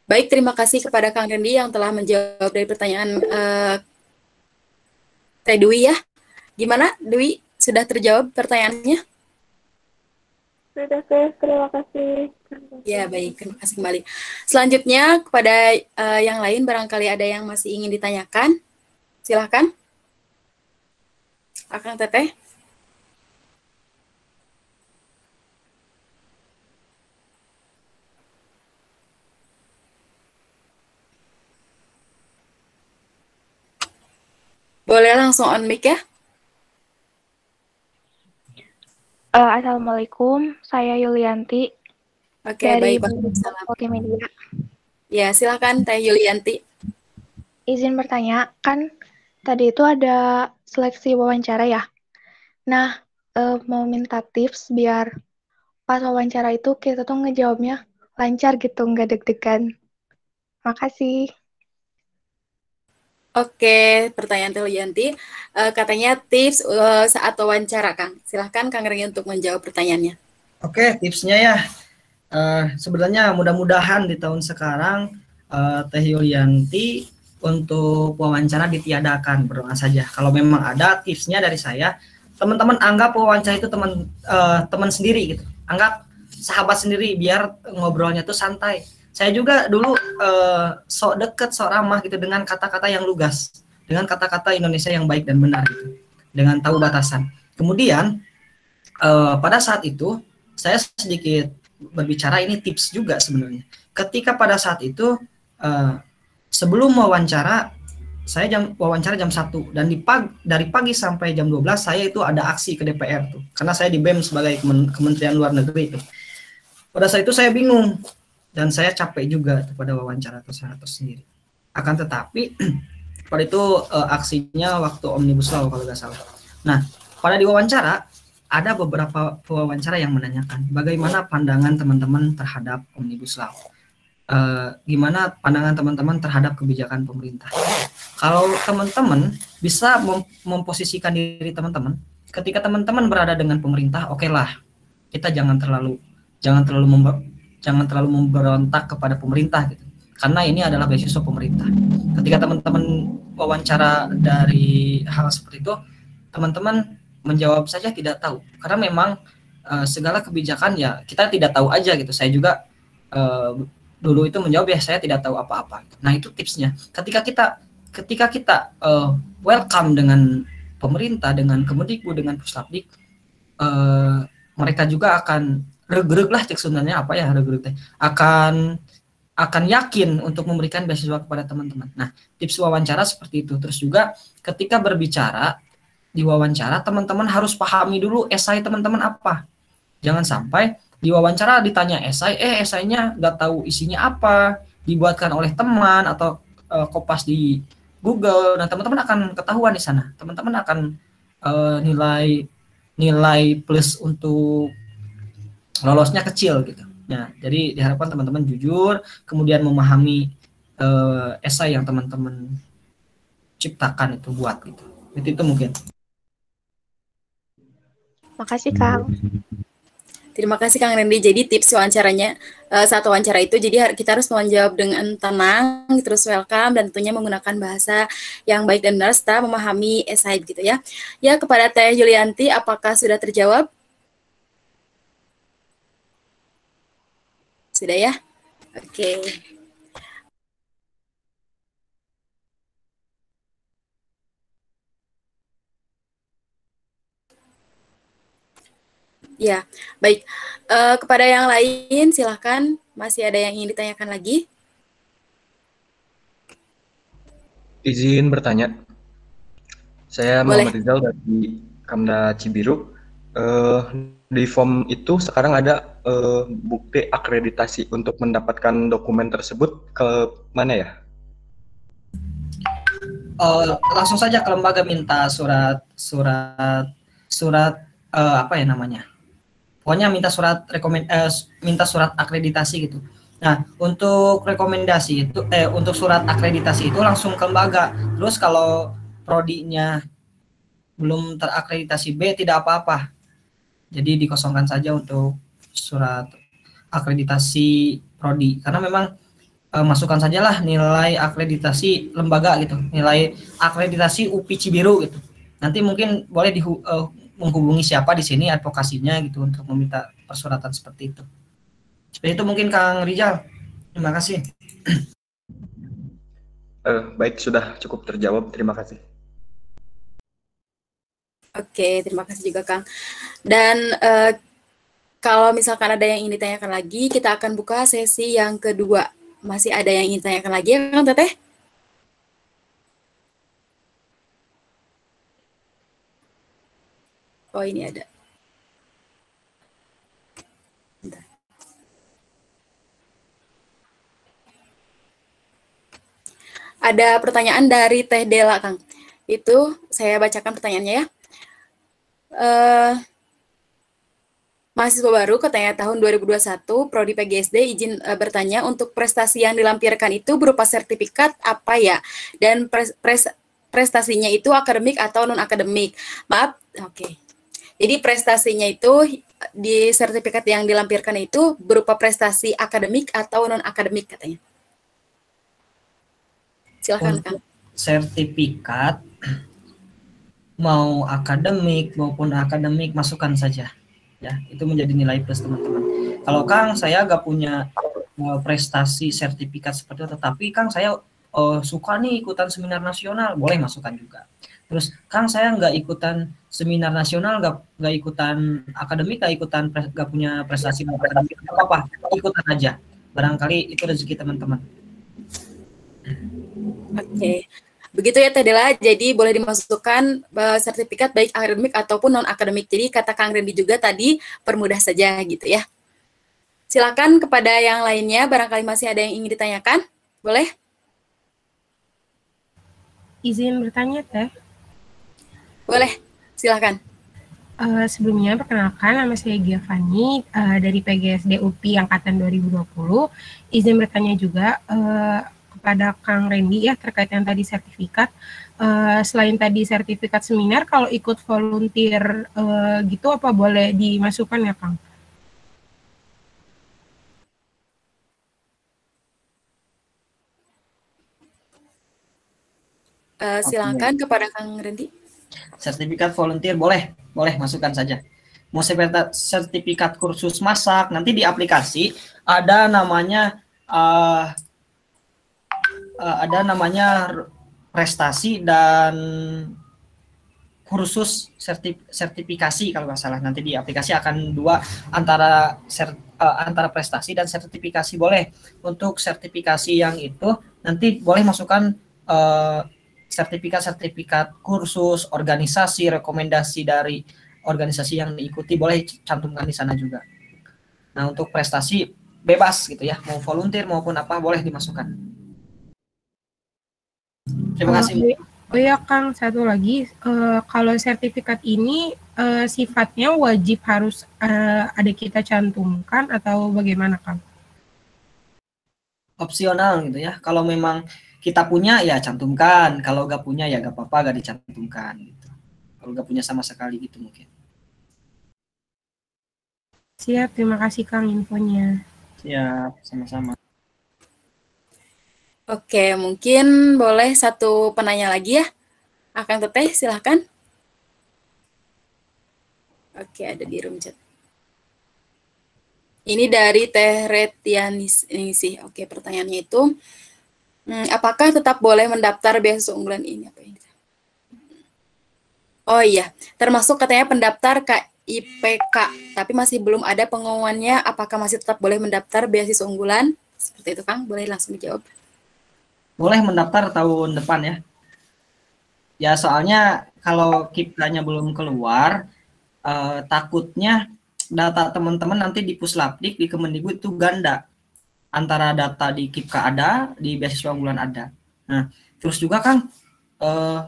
Baik, terima kasih kepada Kang Randy yang telah menjawab dari pertanyaan Teh Dwi ya. Gimana, Dwi? Sudah terjawab pertanyaannya? Sudah, terima kasih. Ya, baik. Terima kasih kembali. Selanjutnya, kepada yang lain, barangkali ada yang masih ingin ditanyakan. Silahkan. Akang Teteh. Boleh langsung on mic ya. Assalamualaikum, saya Yulianti Oke, dari baik. Multimedia. Ya, silakan Teh Yulianti. Izin bertanya, kan tadi itu ada seleksi wawancara ya. Nah, mau minta tips biar pas wawancara itu kita tuh ngejawabnya lancar gitu, nggak deg-degan. Makasih. Oke, pertanyaan Teh Yulianti. Katanya tips saat wawancara, Kang. Silahkan Kang Randy untuk menjawab pertanyaannya. Oke, tipsnya ya. Sebenarnya mudah-mudahan di tahun sekarang Teh Yulianti untuk wawancara ditiadakan, berdoa saja. Kalau memang ada tipsnya dari saya, teman-teman anggap wawancara itu teman sendiri gitu. Anggap sahabat sendiri biar ngobrolnya tuh santai. Saya juga dulu sok deket, sok ramah gitu dengan kata-kata yang lugas, dengan kata-kata Indonesia yang baik dan benar gitu, dengan tahu batasan. Kemudian pada saat itu saya sedikit berbicara, ini tips juga sebenarnya. Ketika pada saat itu sebelum wawancara, saya wawancara jam 1 dan dari pagi sampai jam 12 saya itu ada aksi ke DPR tuh. Karena saya di BEM sebagai Kementerian Luar Negeri itu. Pada saat itu saya bingung dan saya capek juga pada wawancara tersendiri. Akan tetapi pada itu aksinya waktu Omnibus Law kalau nggak salah. Nah, pada diwawancara ada beberapa pewawancara yang menanyakan bagaimana pandangan teman-teman terhadap Omnibus Law. Gimana pandangan teman-teman terhadap kebijakan pemerintah. Kalau teman-teman bisa memposisikan diri teman-teman, ketika teman-teman berada dengan pemerintah, oke lah, kita jangan terlalu memberontak kepada pemerintah gitu. Karena ini adalah beasiswa pemerintah. Ketika teman-teman wawancara dari hal seperti itu, teman-teman menjawab saja tidak tahu. Karena memang segala kebijakan ya kita tidak tahu aja gitu. Saya juga dulu itu menjawab ya saya tidak tahu apa-apa. Nah, itu tipsnya. Ketika kita welcome dengan pemerintah, dengan Kemendikbud, dengan Puslapdik, mereka juga akan regreg lah cek sebenarnya apa ya regreg teh, akan yakin untuk memberikan beasiswa kepada teman-teman. Nah, tips wawancara seperti itu. Terus juga ketika berbicara di wawancara, teman-teman harus pahami dulu esai teman-teman apa. Jangan sampai di wawancara ditanya esai, esainya nggak tahu isinya apa, dibuatkan oleh teman atau kopas di Google. Nah, teman-teman akan ketahuan di sana. Teman-teman akan nilai plus untuk lolosnya kecil gitu. Nah, jadi diharapkan teman-teman jujur, kemudian memahami esai yang teman-teman ciptakan itu buat gitu. Itu mungkin. Makasih, Kang. Terima kasih Kang Randy. Jadi tips wawancaranya saat wawancara itu, jadi kita harus menjawab dengan tenang, terus welcome, dan tentunya menggunakan bahasa yang baik dan benar serta memahami esai gitu ya. Ya, kepada Teh Yulianti, apakah sudah terjawab? Sudah ya? Oke. Ya, baik. Kepada yang lain, silahkan. Masih ada yang ingin ditanyakan lagi? Izin bertanya. Saya Boleh. Muhammad Rizal dari Kamda Cibiru. Di form itu sekarang ada bukti akreditasi untuk mendapatkan dokumen tersebut ke mana ya? Langsung saja ke lembaga minta surat apa ya namanya? Pokoknya minta minta surat akreditasi gitu. Nah, untuk rekomendasi itu untuk surat akreditasi itu langsung ke lembaga. Terus kalau prodinya belum terakreditasi B tidak apa-apa. Jadi dikosongkan saja untuk surat akreditasi prodi karena memang masukkan sajalah nilai akreditasi lembaga gitu, nilai akreditasi UPI Cibiru gitu. Nanti mungkin boleh menghubungi siapa di sini advokasinya gitu untuk meminta persuratan seperti itu. Seperti itu mungkin Kang Rizal. Terima kasih. Baik, sudah cukup terjawab. Terima kasih. Oke, terima kasih juga Kang. Dan kalau misalkan ada yang ingin ditanyakan lagi, kita akan buka sesi yang kedua. Masih ada yang ingin ditanyakan lagi ya Kang Teteh? Oh, ini ada. Bentar. Ada pertanyaan dari Teh Dela, Kang. Itu saya bacakan pertanyaannya ya. Mahasiswa baru katanya tahun 2021, Prodi PGSD izin bertanya untuk prestasi yang dilampirkan itu berupa sertifikat apa ya? Dan prestasinya itu akademik atau non-akademik? Maaf, oke. Jadi prestasinya itu di sertifikat yang dilampirkan itu berupa prestasi akademik atau non-akademik katanya. Silakan Kang. Sertifikat mau akademik maupun akademik masukkan saja. Ya, itu menjadi nilai plus teman-teman. Kalau Kang saya gak punya prestasi sertifikat seperti itu, tetapi Kang saya suka nih ikutan seminar nasional, boleh masukkan juga. Terus Kang saya nggak ikutan seminar nasional, nggak ikutan akademik, nggak punya prestasi akademik, nggak apa-apa, ikutan aja. Barangkali itu rezeki teman-teman. Oke. Begitu ya Teh Dela, jadi boleh dimasukkan sertifikat baik akademik ataupun non-akademik. Jadi kata Kang Randy juga tadi, permudah saja gitu ya. Silakan kepada yang lainnya, barangkali masih ada yang ingin ditanyakan. Boleh? Izin bertanya Teh. Boleh, silakan. Sebelumnya perkenalkan, nama saya Giovanni dari PGSD UPI Angkatan 2020. Izin bertanya juga kepada Kang Randy ya terkait yang tadi sertifikat. Selain tadi sertifikat seminar, kalau ikut volunteer gitu apa boleh dimasukkan ya Kang? Silakan kepada Kang Randy. Sertifikat volunteer boleh masukkan saja. Mau sertifikat kursus masak, nanti di aplikasi ada namanya prestasi dan kursus sertifikasi kalau nggak salah. Nanti di aplikasi akan dua antara prestasi dan sertifikasi boleh. Untuk sertifikasi yang itu nanti boleh masukkan sertifikat kursus, organisasi, rekomendasi dari organisasi yang diikuti boleh cantumkan di sana juga. Nah, untuk prestasi bebas gitu ya, mau volunteer maupun apa boleh dimasukkan. Terima kasih. Oh ya Kang, satu lagi, kalau sertifikat ini sifatnya wajib harus ada kita cantumkan atau bagaimana Kang? Opsional gitu ya. Kalau memang kita punya ya cantumkan, kalau nggak punya ya nggak apa-apa, nggak dicantumkan gitu. Kalau nggak punya sama sekali gitu mungkin. Siap, terima kasih Kang infonya. Siap, sama-sama. Oke, mungkin boleh satu penanya lagi ya. Akang Teteh, silahkan. Oke, ada di room chat. Ini dari Teh Retianis ini sih. Oke, pertanyaannya itu, apakah tetap boleh mendaftar beasiswa unggulan ini? Apa ini? Oh iya, termasuk katanya pendaftar KIPK, tapi masih belum ada pengumumannya. Apakah masih tetap boleh mendaftar beasiswa unggulan? Seperti itu, Kang. Boleh langsung dijawab. Boleh mendaftar tahun depan ya. Ya soalnya kalau KIPK-nya belum keluar, takutnya data teman-teman nanti di Puslapdik, di Kemendikbud itu ganda. Antara data di KIPK ada, di beasiswa unggulan ada. Nah, terus juga Kang,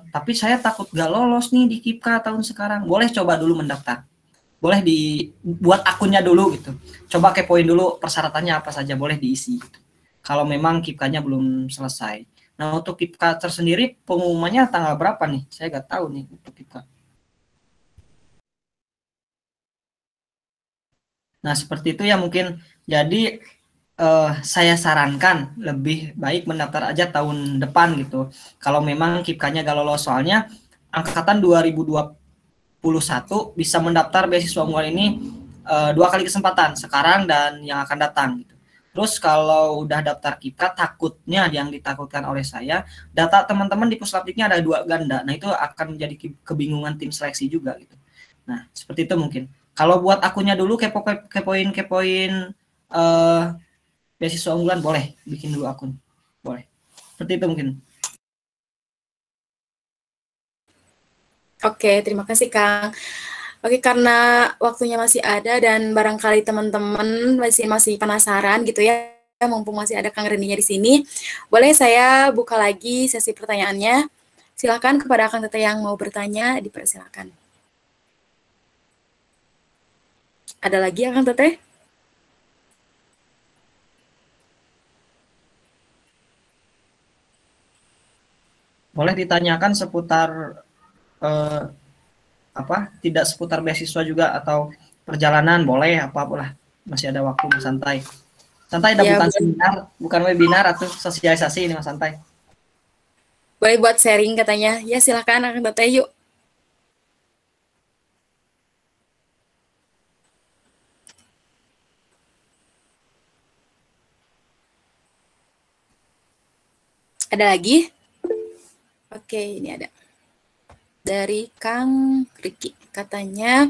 tapi saya takut gak lolos nih di KIPK tahun sekarang. Boleh coba dulu mendaftar. Boleh dibuat akunnya dulu gitu. Coba kepoin dulu persyaratannya apa saja, boleh diisi gitu. Kalau memang KIPK-nya belum selesai. Nah, untuk KIPK tersendiri pengumumannya tanggal berapa nih? Saya nggak tahu nih untuk KIPK. Nah, seperti itu ya mungkin. Jadi saya sarankan lebih baik mendaftar aja tahun depan gitu. Kalau memang KIPK-nya gak lolos, soalnya angkatan 2021 bisa mendaftar beasiswa unggulan ini 2 kali kesempatan, sekarang dan yang akan datang gitu. Terus kalau udah daftar KIPK, takutnya yang ditakutkan oleh saya, data teman-teman di Puslapdiknya ada 2 ganda. Nah, itu akan menjadi kebingungan tim seleksi juga gitu. Nah, seperti itu mungkin. Kalau buat akunnya dulu kepoin beasiswa unggulan, boleh bikin dulu akun. Boleh. Seperti itu mungkin. Oke, terima kasih Kang. Oke, karena waktunya masih ada dan barangkali teman-teman masih penasaran gitu ya, mumpung masih ada Kang Rendinya di sini, boleh saya buka lagi sesi pertanyaannya. Silakan kepada Kang Teteh yang mau bertanya, dipersilakan. Ada lagi ya Kang Teteh? Boleh ditanyakan seputar tidak seputar beasiswa juga atau perjalanan, boleh apalah, masih ada waktu, Mas santai. Santai, Ya, bukan seminar, bukan webinar atau sosialisasi ini, Mas santai. Boleh buat sharing katanya. Ya, silakan Kang Teteh, yuk. Ada lagi? Oke, ini ada. Dari Kang Riki, katanya,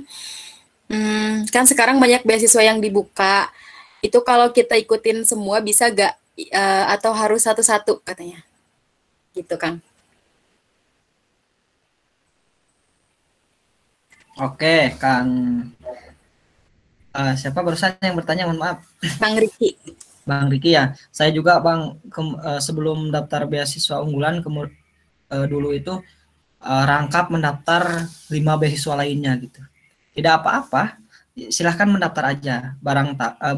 kan sekarang banyak beasiswa yang dibuka. Itu kalau kita ikutin semua bisa gak? Atau harus satu-satu katanya? Gitu, Kang. Oke, Kang. Siapa barusan yang bertanya? Mohon maaf. Bang Riki. Bang Riki ya. Saya juga Bang, sebelum daftar beasiswa unggulan dulu itu rangkap mendaftar 5 beasiswa lainnya gitu. Tidak apa-apa, silahkan mendaftar aja.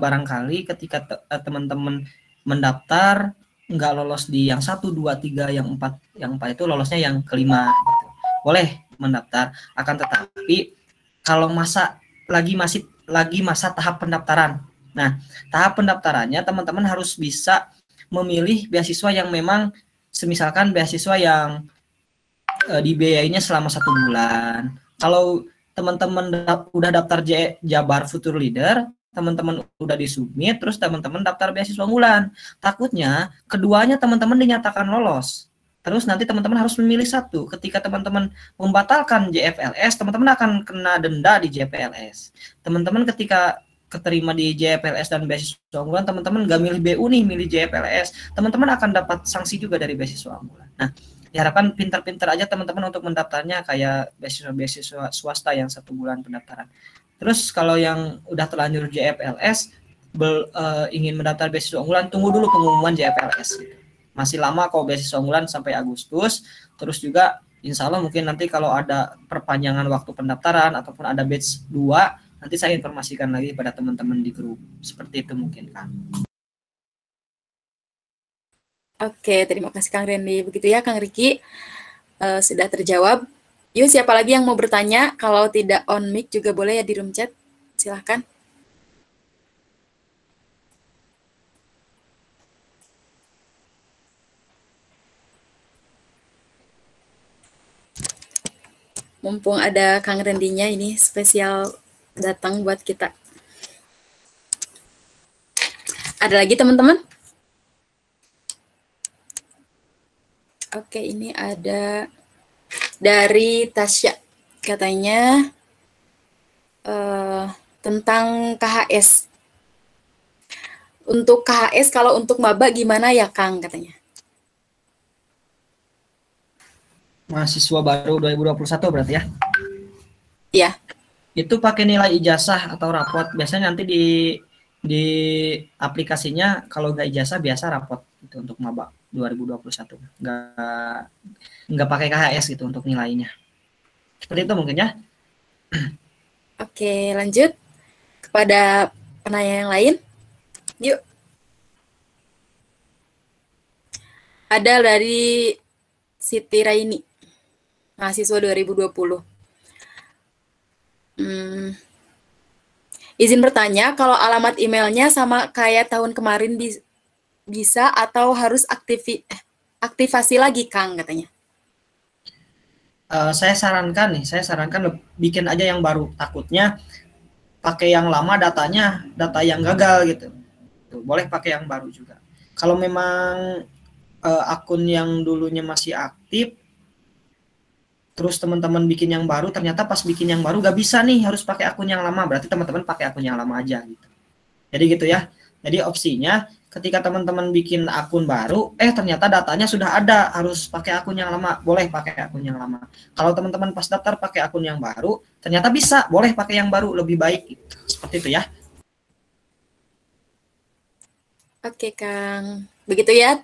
Barangkali ketika teman-teman mendaftar nggak lolos di yang 1, 2, 3, yang 4 itu lolosnya yang kelima gitu. Boleh mendaftar, akan tetapi kalau masa tahap pendaftaran. Nah, tahap pendaftarannya teman-teman harus bisa memilih beasiswa yang memang semisalkan beasiswa yang dibiayainya selama 1 bulan. Kalau teman-teman udah daftar Jabar Future Leader, teman-teman udah disubmit, terus teman-teman daftar beasiswa unggulan. Takutnya keduanya teman-teman dinyatakan lolos. Terus nanti teman-teman harus memilih satu. Ketika teman-teman membatalkan JFLS, teman-teman akan kena denda di JPLS. Teman-teman ketika keterima di JPLS dan beasiswa unggulan, teman-teman nggak milih BU nih, milih JPLS, teman-teman akan dapat sanksi juga dari beasiswa unggulan. Nah, diharapkan pintar-pintar aja teman-teman untuk mendaftarnya kayak beasiswa swasta yang 1 bulan pendaftaran. Terus kalau yang udah terlanjur JFLS ingin mendaftar beasiswa unggulan, tunggu dulu pengumuman JFLS gitu. Masih lama kok beasiswa unggulan sampai Agustus. Terus juga insya Allah mungkin nanti kalau ada perpanjangan waktu pendaftaran ataupun ada batch 2, nanti saya informasikan lagi pada teman-teman di grup. Seperti itu mungkin, Kang. Oke, terima kasih Kang Randy. Begitu ya Kang Riki, sudah terjawab. Yuk, siapa lagi yang mau bertanya? Kalau tidak on mic juga boleh ya di room chat. Silahkan. Mumpung ada Kang Randy-nya, ini spesial datang buat kita. Ada lagi teman-teman? Oke, ini ada dari Tasya. Katanya tentang KHS. Untuk KHS, kalau untuk maba gimana ya Kang katanya? Mahasiswa baru 2021 berarti ya? Iya. Itu pakai nilai ijazah atau rapot. Biasanya nanti di aplikasinya kalau nggak ijazah biasa rapot itu untuk maba 2021. Nggak pakai KHS gitu untuk nilainya. Seperti itu mungkin ya. Oke, lanjut kepada penanya yang lain. Yuk. Ada dari Siti Raini, mahasiswa 2020. Izin bertanya, kalau alamat emailnya sama kayak tahun kemarin bisa atau harus aktivasi lagi, Kang, katanya. Saya sarankan bikin aja yang baru. Takutnya pakai yang lama data yang gagal gitu. Boleh pakai yang baru juga. Kalau memang akun yang dulunya masih aktif, terus teman-teman bikin yang baru, ternyata pas bikin yang baru gak bisa nih, harus pakai akun yang lama. Berarti teman-teman pakai akun yang lama aja gitu. Jadi gitu ya. Jadi opsinya ketika teman-teman bikin akun baru, ternyata datanya sudah ada, harus pakai akun yang lama, boleh pakai akun yang lama. Kalau teman-teman pas daftar pakai akun yang baru, ternyata bisa, boleh pakai yang baru, lebih baik gitu. Seperti itu ya. Oke, Kang. Begitu ya,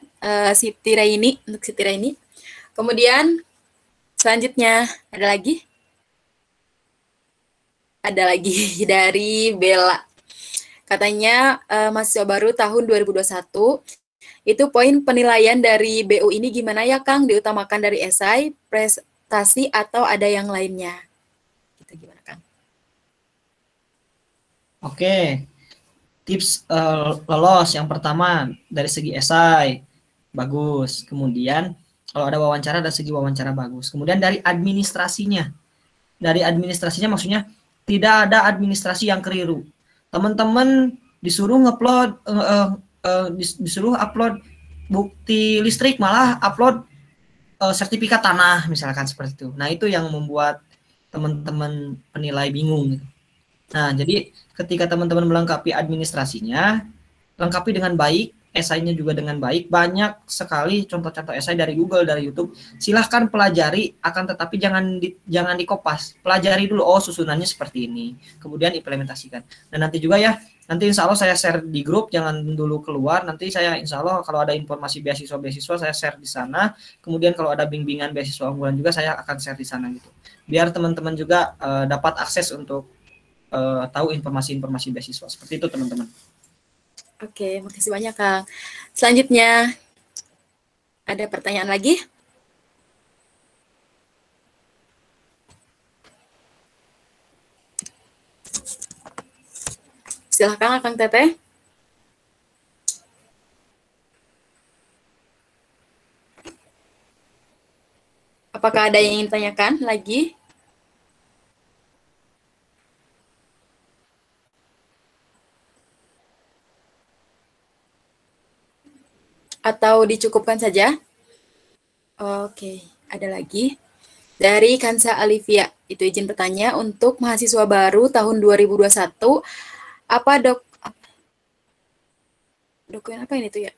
Siti Raini, untuk Siti Raini. Kemudian selanjutnya ada lagi? Ada lagi dari Bella. Katanya mahasiswa baru tahun 2021, itu poin penilaian dari BU ini gimana ya Kang? Diutamakan dari esai, prestasi, atau ada yang lainnya? Gitu gimana Kang? Oke, tips lolos yang pertama dari segi esai, bagus. Kemudian kalau ada wawancara dari segi wawancara bagus. Kemudian dari administrasinya. Dari administrasinya maksudnya tidak ada administrasi yang keliru. Teman-teman disuruh ngupload disuruh upload bukti listrik, malah upload sertifikat tanah misalkan seperti itu. Nah, itu yang membuat teman-teman penilai bingung. Nah, jadi ketika teman-teman melengkapi administrasinya, lengkapi dengan baik, esainya juga dengan baik. Banyak sekali contoh-contoh esai dari Google, dari YouTube. Silahkan pelajari, akan tetapi jangan dikopas. Pelajari dulu, oh susunannya seperti ini. Kemudian implementasikan. Dan nanti juga ya, nanti insya Allah saya share di grup, jangan dulu keluar. Nanti saya insya Allah kalau ada informasi beasiswa-beasiswa saya share di sana. Kemudian kalau ada bimbingan beasiswa unggulan juga saya akan share di sana gitu. Biar teman-teman juga dapat akses untuk tahu informasi-informasi beasiswa. Seperti itu teman-teman. Oke, makasih banyak Kang. Selanjutnya, ada pertanyaan lagi? Silahkan Kang Teteh. Apakah ada yang ingin ditanyakan lagi? Atau dicukupkan saja? Oke, ada lagi. Dari Kansa Alivia, itu izin bertanya, untuk mahasiswa baru tahun 2021, apa dokumen apa ini tuh ya?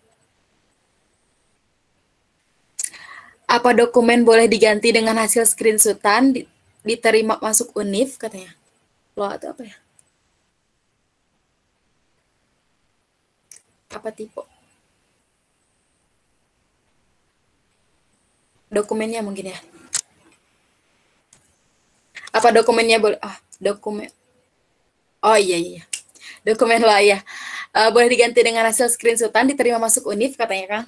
Apa dokumen boleh diganti dengan hasil screenshotan diterima masuk UNIF katanya? Loh, atau apa ya? Apa tipe? dokumennya mungkin ya. Apa dokumennya boleh? Dokumen. Oh iya. Dokumen lah ya. Boleh diganti dengan hasil screenshotan diterima masuk univ katanya Kang.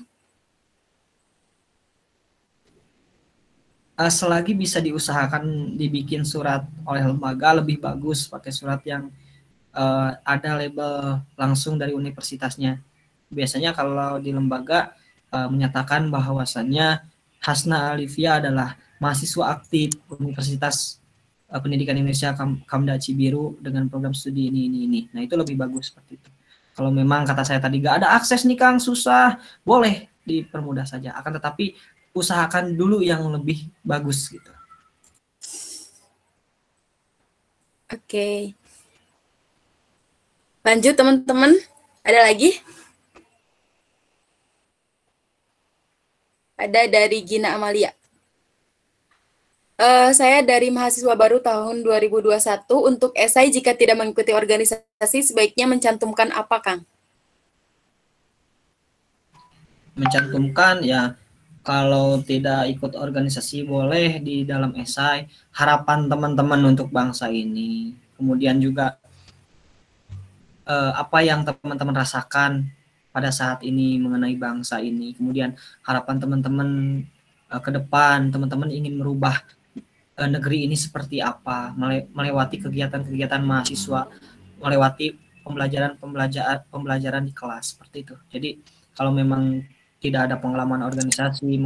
Selagi bisa diusahakan dibikin surat oleh lembaga lebih bagus, pakai surat yang ada label langsung dari universitasnya. Biasanya kalau di lembaga menyatakan bahwasannya Hasna Alivia adalah mahasiswa aktif Universitas Pendidikan Indonesia Kamda Cibiru dengan program studi ini. Nah itu lebih bagus seperti itu. Kalau memang kata saya tadi gak ada akses nih Kang, susah, boleh dipermudah saja. Akan tetapi usahakan dulu yang lebih bagus gitu. Oke. Lanjut teman-teman, ada lagi? Ada dari Gina Amalia. Saya dari mahasiswa baru tahun 2021. Untuk esai jika tidak mengikuti organisasi sebaiknya mencantumkan apa, Kang? Mencantumkan ya, kalau tidak ikut organisasi boleh di dalam esai harapan teman-teman untuk bangsa ini. Kemudian juga apa yang teman-teman rasakan pada saat ini mengenai bangsa ini. Kemudian harapan teman-teman ke depan, teman-teman ingin merubah negeri ini seperti apa, melewati kegiatan-kegiatan mahasiswa, melewati pembelajaran di kelas seperti itu. Jadi kalau memang tidak ada pengalaman organisasi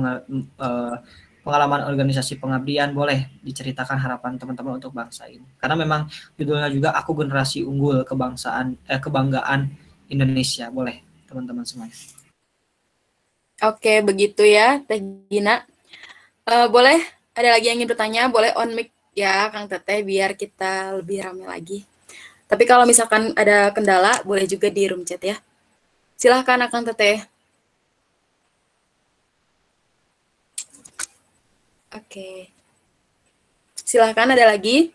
pengabdian, boleh diceritakan harapan teman-teman untuk bangsa ini. Karena memang judulnya juga Aku Generasi Unggul Kebanggaan Indonesia. Boleh teman-teman semuanya. Oke, begitu ya Teh Gina. Boleh ada lagi yang ingin bertanya, boleh on mic ya Kang Teteh biar kita lebih ramai lagi. Tapi kalau misalkan ada kendala, boleh juga di room chat ya. Silahkan Kang Teteh. Oke. Silahkan, ada lagi?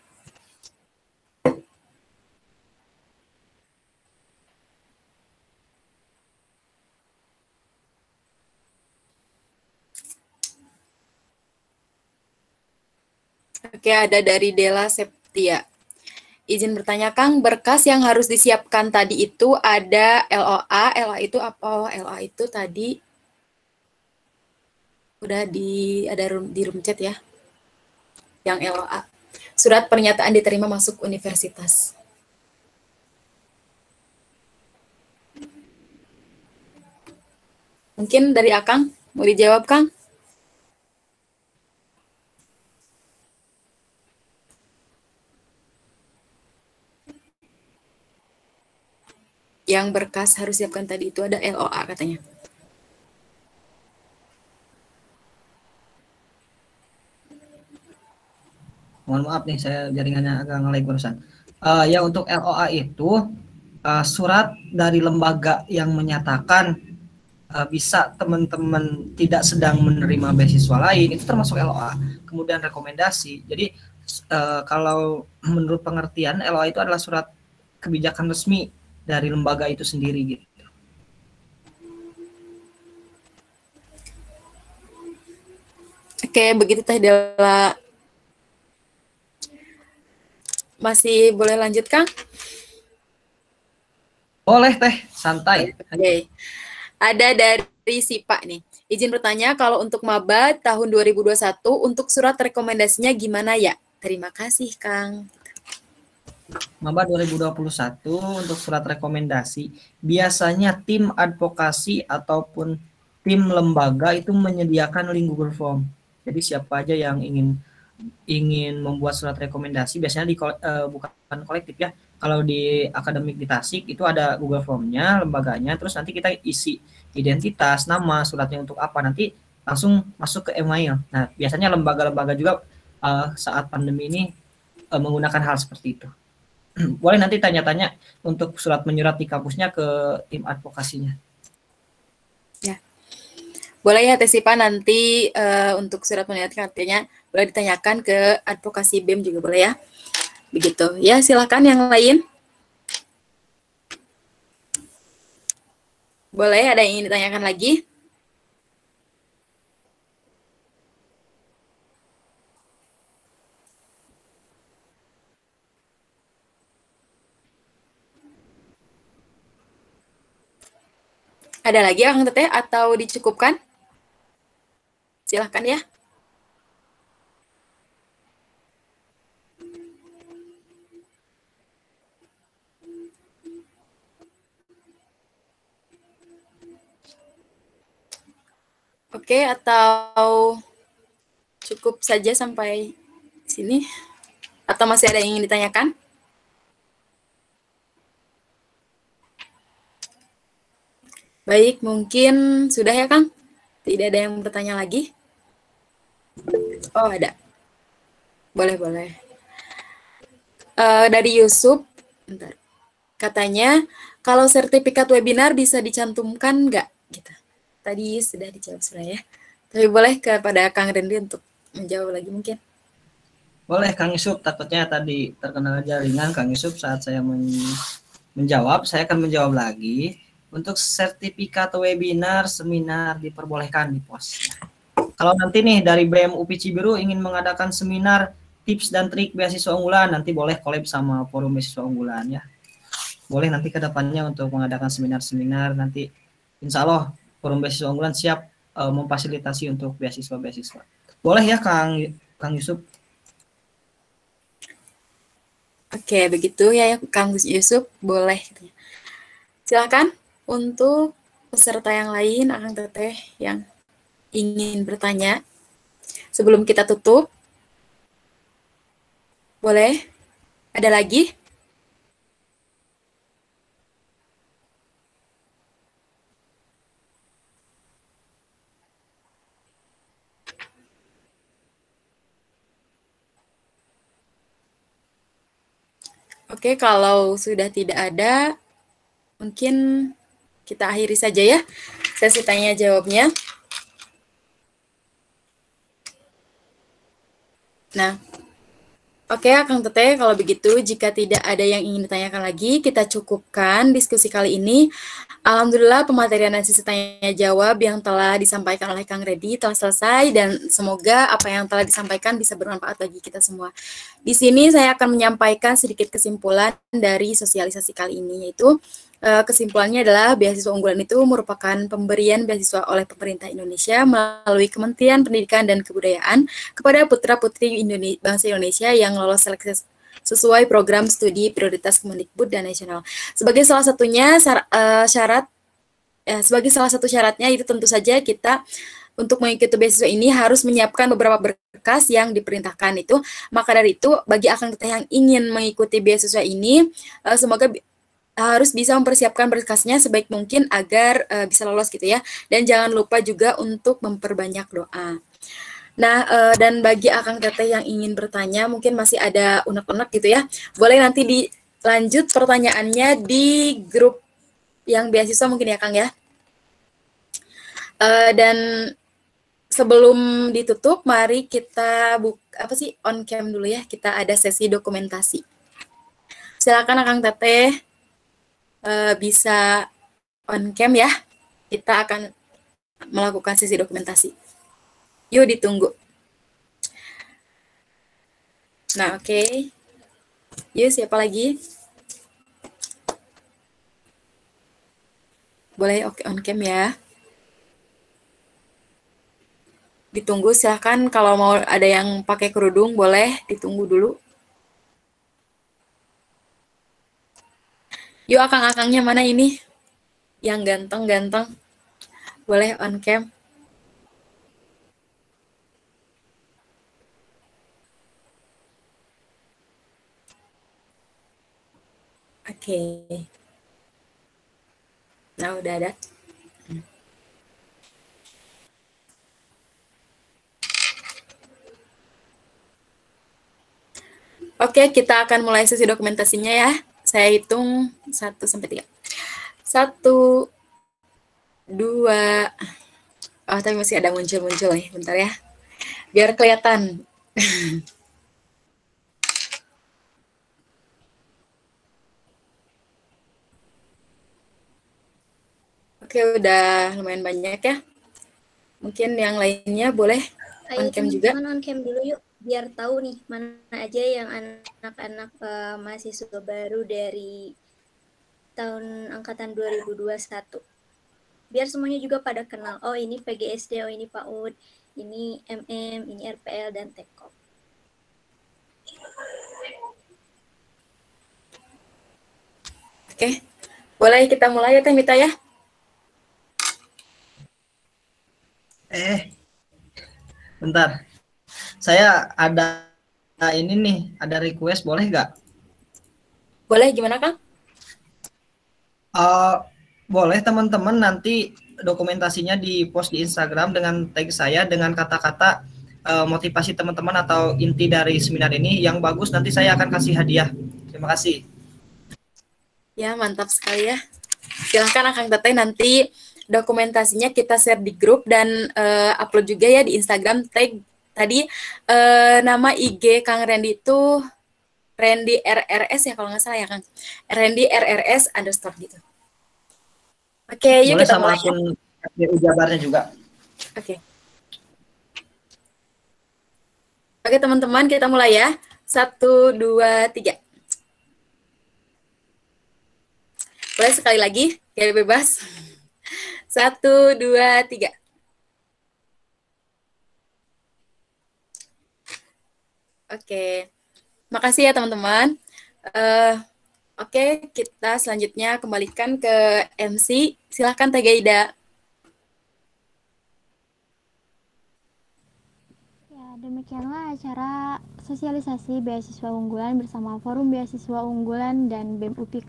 Oke, ada dari Dela Septia. Izin bertanya, Kang, berkas yang harus disiapkan tadi itu ada LOA. LOA itu apa? Oh, LOA itu tadi udah ada di room chat ya. Yang LOA. Surat pernyataan diterima masuk universitas. Mungkin dari Akang, mau dijawab, Kang? Yang berkas harus siapkan tadi itu ada LOA katanya. Mohon maaf nih, saya jaringannya agak nge-lag barusan. Ya untuk LOA itu surat dari lembaga yang menyatakan bisa teman-teman tidak sedang menerima beasiswa lain, itu termasuk LOA. Kemudian rekomendasi. Jadi kalau menurut pengertian LOA itu adalah surat kebijakan resmi dari lembaga itu sendiri gitu. Oke, begitu Teh Dela. Masih boleh lanjut, Kang? Boleh Teh, santai. Oke. Ada dari Sipa nih. Izin bertanya, kalau untuk maba tahun 2021, untuk surat rekomendasinya gimana ya? Terima kasih, Kang. Maba 2021 untuk surat rekomendasi, biasanya tim advokasi ataupun tim lembaga itu menyediakan link Google Form. Jadi siapa aja yang ingin membuat surat rekomendasi, biasanya bukan kolektif ya. Kalau di akademik di Tasik itu ada Google Form-nya, lembaganya, terus nanti kita isi identitas, nama, suratnya untuk apa, nanti langsung masuk ke email. Nah, biasanya lembaga-lembaga juga saat pandemi ini menggunakan hal seperti itu. Boleh nanti tanya-tanya untuk surat menyurat di kampusnya ke tim advokasinya. Ya, boleh ya Tesipa nanti untuk surat menyurat artinya boleh ditanyakan ke advokasi BEM juga boleh ya. Begitu. Ya, silakan yang lain. Boleh, ada yang ingin ditanyakan lagi? Ada lagi Kang Teteh atau dicukupkan? Silahkan ya. Oke, atau cukup saja sampai sini? Atau masih ada yang ingin ditanyakan? Baik, mungkin sudah ya Kang? Tidak ada yang bertanya lagi? Oh, ada. Boleh. Dari Yusuf, bentar. Katanya, kalau sertifikat webinar bisa dicantumkan nggak? Gitu. Tadi sudah dijawab ya. Tapi boleh kepada Kang Rendi untuk menjawab lagi mungkin. Boleh Kang Yusuf, takutnya tadi terkena jaringan Kang Yusuf saat saya menjawab, saya akan menjawab lagi. Untuk sertifikat webinar, seminar diperbolehkan di pos. Kalau nanti nih dari BEM UPI Cibiru ingin mengadakan seminar tips dan trik beasiswa unggulan, nanti boleh collab sama forum beasiswa unggulan ya. Boleh nanti ke depannya untuk mengadakan seminar-seminar, nanti insya Allah forum beasiswa unggulan siap memfasilitasi untuk beasiswa-beasiswa. Boleh ya Kang Yusuf? Oke, begitu ya Kang Yusuf, boleh. Silakan untuk peserta yang lain, Akang Teteh yang ingin bertanya sebelum kita tutup. Boleh? Ada lagi? Oke, kalau sudah tidak ada, mungkin kita akhiri saja ya sesi tanya jawabnya. Nah, oke Kang Teteh, kalau begitu jika tidak ada yang ingin ditanyakan lagi, kita cukupkan diskusi kali ini. Alhamdulillah pematerian dan sesi tanya jawab yang telah disampaikan oleh Kang Redi telah selesai dan semoga apa yang telah disampaikan bisa bermanfaat bagi kita semua. Di sini saya akan menyampaikan sedikit kesimpulan dari sosialisasi kali ini, yaitu kesimpulannya adalah beasiswa unggulan itu merupakan pemberian beasiswa oleh pemerintah Indonesia melalui Kementerian Pendidikan dan Kebudayaan kepada putra-putri bangsa Indonesia yang lolos seleksi sesuai program studi prioritas Kemendikbud dan nasional. Sebagai salah satunya sebagai salah satu syaratnya itu tentu saja kita untuk mengikuti beasiswa ini harus menyiapkan beberapa berkas yang diperintahkan itu. Maka dari itu bagi Akang Teteh yang ingin mengikuti beasiswa ini semoga harus bisa mempersiapkan berkasnya sebaik mungkin agar bisa lolos gitu ya. Dan jangan lupa juga untuk memperbanyak doa. Nah, dan bagi Akang Teteh yang ingin bertanya, mungkin masih ada unek-unek gitu ya. Boleh nanti dilanjut pertanyaannya di grup yang beasiswa mungkin ya Kang ya. Dan sebelum ditutup, mari kita on cam dulu ya. Kita ada sesi dokumentasi. Silakan Akang Teteh bisa on cam ya. Kita akan melakukan sesi dokumentasi. Yuk ditunggu. Nah, oke. Yuk, siapa lagi? Boleh on cam ya. Ditunggu, silahkan kalau mau ada yang pakai kerudung, boleh ditunggu dulu. Yuk, akang-akangnya mana ini? Yang ganteng-ganteng. Boleh on cam. Oke. Nah, udah ada. Oke, kita akan mulai sesi dokumentasinya ya. Saya hitung 1 sampai 3. 1, 2. Oh, tapi masih ada muncul-muncul nih. Bentar ya. Biar kelihatan. Oke, udah lumayan banyak ya. Mungkin yang lainnya boleh on cam juga. On cam dulu yuk, biar tahu nih mana aja yang anak-anak mahasiswa baru dari tahun angkatan 2021. biar semuanya juga pada kenal. Oh ini PGSD, oh ini PAUD, ini MM, ini RPL dan Tekop. Oke, boleh kita mulai ya Teh Mita ya? Bentar. Saya ada ini nih, ada request, boleh nggak? Boleh, gimana Kang? Boleh teman-teman nanti dokumentasinya di post di Instagram dengan tag saya dengan kata-kata motivasi teman-teman atau inti dari seminar ini yang bagus, nanti saya akan kasih hadiah. Terima kasih. Ya, mantap sekali ya. Silahkan Akang Teteh, nanti dokumentasinya kita share di grup dan upload juga ya di Instagram. Tag tadi nama IG Kang Randy itu Randy RRS ya kalau nggak salah ya Kang. Randy RRS _ gitu. Oke, yuk Boleh kita sama mulai. akun FBU Jabarnya juga. Oke. Oke teman-teman, kita mulai ya. 1, 2, 3. Boleh sekali lagi, kayak bebas. 1, 2, 3. Oke, makasih ya teman-teman. Oke, kita selanjutnya kembalikan ke MC. Silahkan Teh Gaida. Ya, demikianlah acara sosialisasi beasiswa unggulan bersama Forum Beasiswa Unggulan dan BEM UPI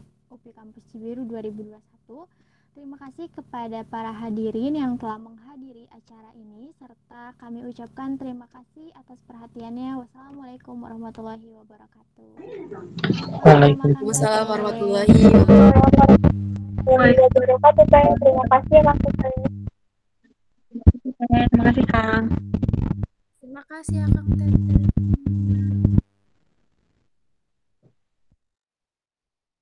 Kampus Cibiru 2021. Terima kasih kepada para hadirin yang telah menghadiri acara ini, serta kami ucapkan terima kasih atas perhatiannya. Wassalamualaikum warahmatullahi wabarakatuh. Waalaikumsalam warahmatullahi wabarakatuh. Terima kasih Kang Teteh. Terima kasih, Kang. Terima kasih ya Kang Teteh.